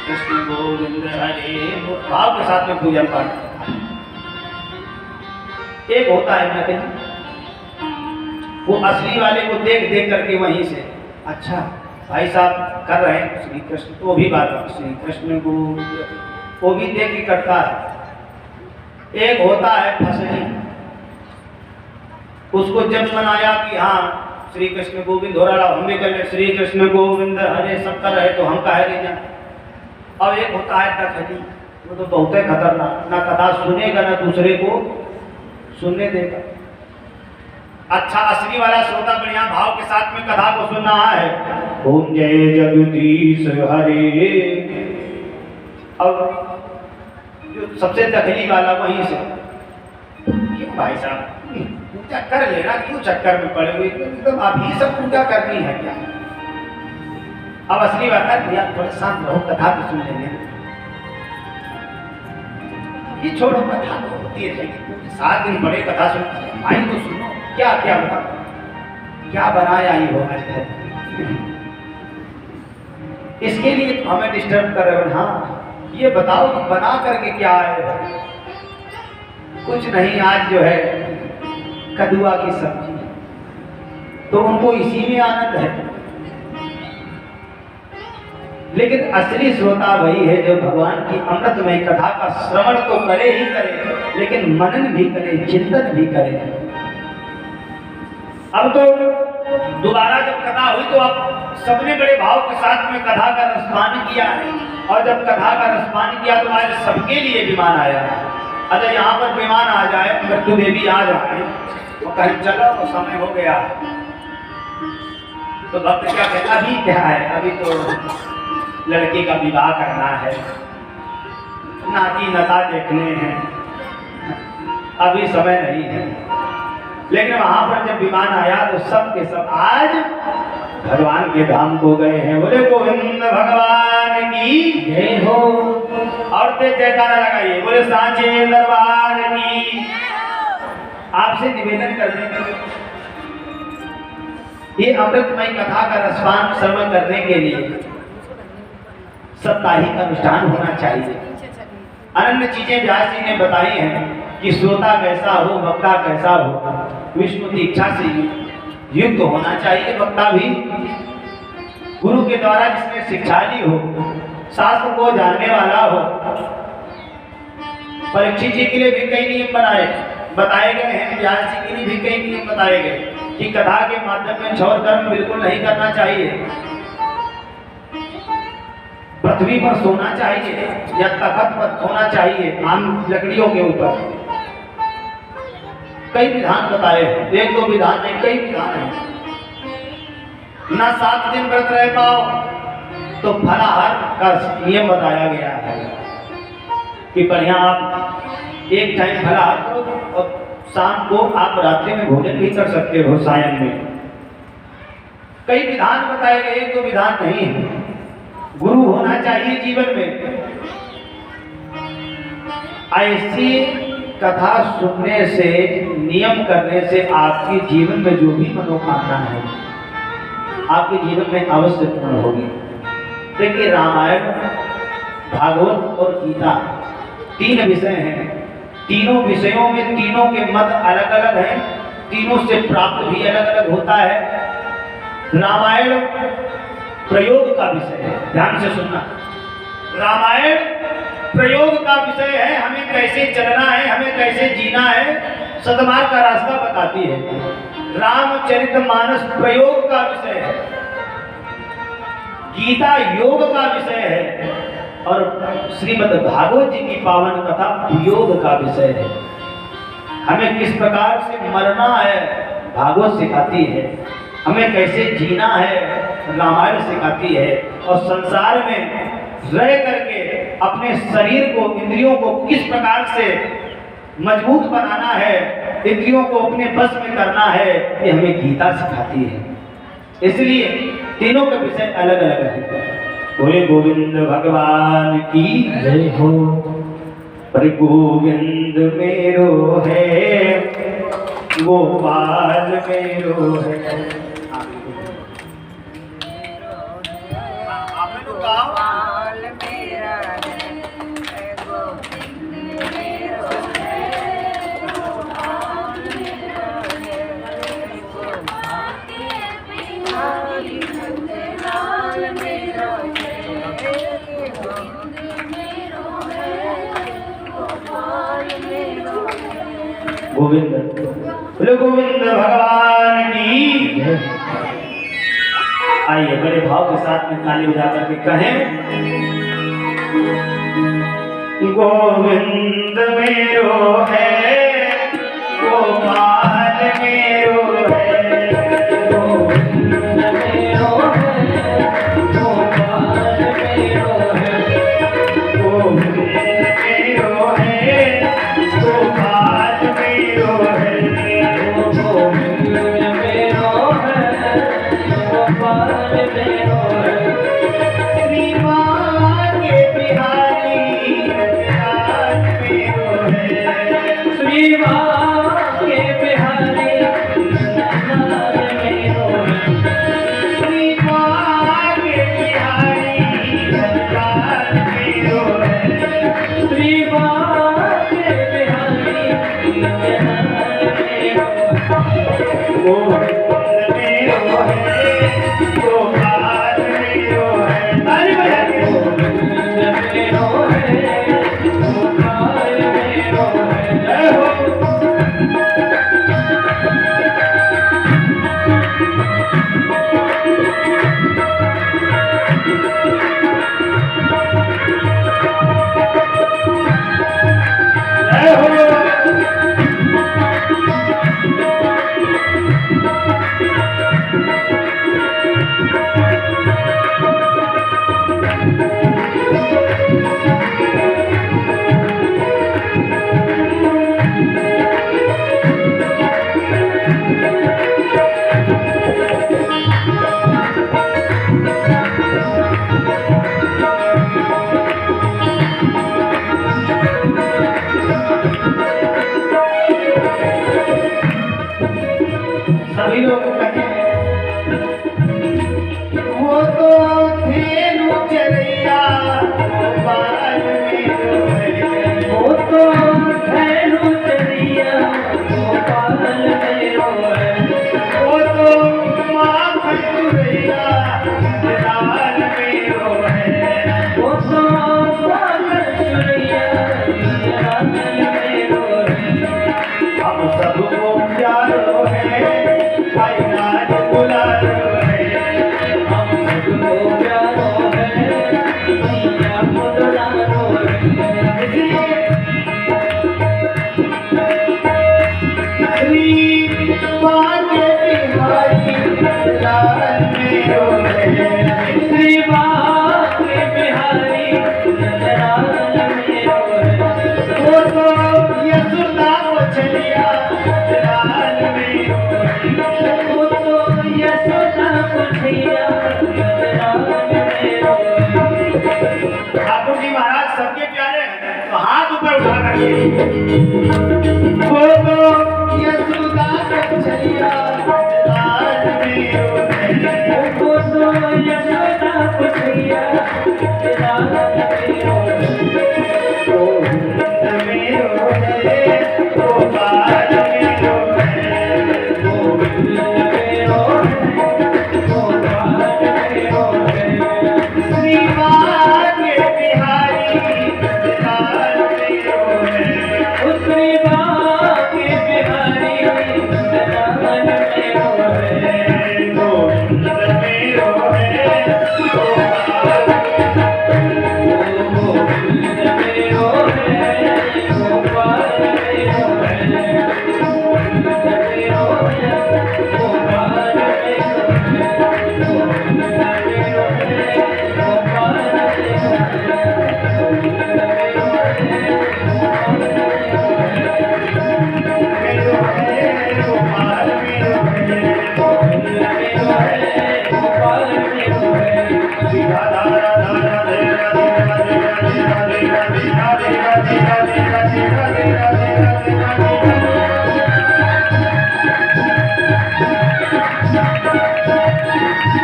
कृष्ण गोविंद हरे भाव के साथ में पूजन पाठ करता है। एक होता है नकली, वो असली वाले को देख देख करके वहीं से अच्छा भाई साहब कर रहे हैं श्री कृष्ण, तो वो भी बात श्री कृष्ण को वो भी देख के करता है। एक होता है फसली, उसको जब मनाया कि हाँ श्री कृष्ण गोविंद हो रहा हम भी कर ले, श्री कृष्ण गोविंद हरे सब कर रहे तो हम कहे नहीं जाए। अब एक होता है दखली, वो तो बहुत है खतरनाक, ना कथा सुनेगा ना दूसरे को सुनने देगा। अच्छा असली वाला श्रोता बढ़िया भाव के साथ में कथा को सुन रहा है। ओम जय जगदीश हरे। अब जो सबसे दखली वाला वहीं से, क्यों भाई साहब पूजा कर लेना, क्यों चक्कर में पड़े हुए, एकदम अभी सब पूजा करनी है क्या? अब असली बात है भैया थोड़ा शांत रहो, कथा तो सुन लेंगे, ये छोड़ो कथा तो होती है, 7 दिन बड़े कथा सुन भाई तो सुनो, क्या क्या बता, क्या बनाया ही हो आज घर, इसके लिए तो हमें डिस्टर्ब कर रहे हो। हाँ ये बताओ बना करके क्या है? कुछ नहीं, आज जो है कदुआ की सब्जी, तो उनको इसी में आनंद है, लेकिन असली श्रोता वही है जो भगवान की अमृतमय कथा का श्रवण तो करे ही करे, लेकिन मनन भी करे, चिंतन भी करे। अब तो दोबारा जब कथा हुई तो आप सबने बड़े भाव के साथ में कथा का रसपान किया है, और जब कथा का रसपान किया तो आज सबके लिए विमान आया। अगर यहाँ पर विमान आ जाए, मृत्यु देवी आ जाए, तो कहीं चलो तो समय हो गया, तो भक्त क्या कहता, अभी क्या है, अभी तो लड़के का विवाह करना है, नाती नता देखने हैं, अभी समय नहीं है। लेकिन वहां पर जब विमान आया तो सब के सब आज भगवान के धाम को गए हैं। बोले गोविंद भगवान की जय हो, और तेज जयकारा लगाइए, बोले सांचे दरबार की। आपसे निवेदन करने के ये अमृतमय कथा का रसपान श्रवण करने के लिए साप्ताहिक अनुष्ठान होना चाहिए। अनन्य चीजें व्यास जी ने बताई हैं कि श्रोता कैसा हो, वक्ता कैसा हो, विष्णु दीक्षा से युक्त होना चाहिए। वक्ता भी गुरु के द्वारा जिसने शिक्षा ली हो, शास्त्र को जानने वाला हो। परीक्षित जी के लिए भी कई नियम बताए गए हैं, व्यास जी के लिए भी कई नियम बताए गए कि कथा के माध्यम में छौर कर्म बिल्कुल नहीं करना चाहिए, पृथ्वी पर सोना चाहिए या तखत पर सोना चाहिए, आम लकड़ियों के ऊपर। कई विधान बताए हैं, 1-2 विधान नहीं, कई विधान हैं। ना 7 दिन व्रत रह पाओ तो फलाहार का नियम बताया गया है कि बढ़िया आप एक टाइम फलाहार करो और शाम को आप रात्रि में भोजन भी कर सकते हो, सायं में। कई विधान बताए गए, 1-2 विधान नहीं है। गुरु होना चाहिए जीवन में। ऐसी कथा सुनने से, नियम करने से आपके जीवन में जो भी मनोकामना है आपके जीवन में अवश्य पूर्ण होगी। देखिए रामायण, भागवत और गीता 3 विषय हैं। तीनों विषयों में तीनों के मत अलग अलग हैं, तीनों से प्राप्त भी अलग अलग होता है। रामायण प्रयोग का विषय है, ध्यान से सुनना। रामायण प्रयोग का विषय है, हमें कैसे चलना है, हमें कैसे जीना है, सद्मार्ग का रास्ता बताती है। रामचरितमानस प्रयोग का विषय है, गीता योग का विषय है, और श्रीमद् भागवत जी की पावन कथा योग का विषय है। हमें किस प्रकार से मरना है भागवत सिखाती है, हमें कैसे जीना है रामायण सिखाती है, और संसार में रह करके अपने शरीर को, इंद्रियों को किस प्रकार से मजबूत बनाना है, इंद्रियों को अपने बस में करना है, ये हमें गीता सिखाती है। इसलिए तीनों के विषय अलग अलग है। बोले गोविंद भगवान की जय हो। पर गोविंद मेरो है, गोपाल मेरो है। गोविंद, बोले गोविंद भगवान की। आइए बड़े भाव के साथ में ताली बजा करके कहें, गोविंद मेरो है, गोपाल मेरो है, गोविंद मेरो है, गोपाल मेरो है, गोविंद मेरो गोपाल मेरो है श्री बांके बिहारी नंदलाल मेरो है श्री बांके बिहारी नंदलाल मेरो है श्री बांके बिहारी नंदलाल मेरो है श्री बांके बिहारी नंदलाल मेरो वो मेरो है गोपाल मेरो है ताली बजा के मेरो है गोपाल मेरो है जय हो जय हो सभी लोग कहें वो तो धेनु चरैया गोपाल मेरो है वो तो धैनु चरिया गोपाल मेरो है वो तो माखन चुरैया नंदलाल मेरो है वो तो पागल चुरिया नंदलाल मेरो है हम सबको प्यारो है भाई नाच बुलारो है हम सबको प्यारो है मैया को दुलारो है इसलिए श्री बांके बिहारी नंदलाल मेरो है श्री बांके बिहारी नंदलाल मेरो है वो तो यशोदा मछलिया नंदलाल मेरो है वो तो यशोदा पुछिया नंदलाल मेरो है ठाकुर जी महाराज सबके प्यारे हैं तो हाथ ऊपर उठा करके वो तो यशोदा मछलिया नंदलाल मेरो है वो तो यशोदा पुछिया नंदलाल मेरो है गोविंद मेरो है गोपाल मेरो है गोविंद मेरो है गोपाल मेरो है श्री बांके बिहारी नंदलाल मेरो है श्री बांके बिहारी नंदलाल मेरो है गोविंद मेरो है गोपाल गोविंद मेरो है गोपाल मेरो है गोविंद मेरो है गोपाल मेरो है गोविंद मेरो है गोपाल मेरो है गोविंद मेरो है गोपाल मेरो है मेरो है गोपाल मेरो है गोविंद मेरो है गोपाल मेरो है राधा राधा राधे राधे राधे राधे राधे राधे राधे राधे राधे राधे राधे राधे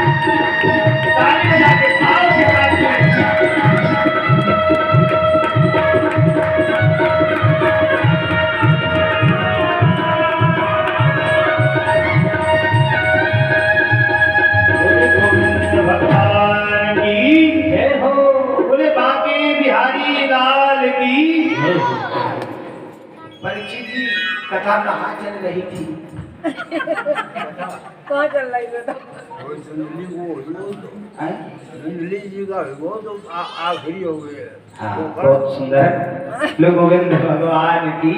ताली बजा के भाव के साथ में बोले गोविंद भगवान की जय हो बोले बांके बिहारी लाल की परीक्षित जी कथा कहाँ चल रही थी कहाँ चल रही है हैं? दिल्ली जी का वो तो आखिरी हो गए हाँ बहुत सुंदर। लोग गोविंद भगवान की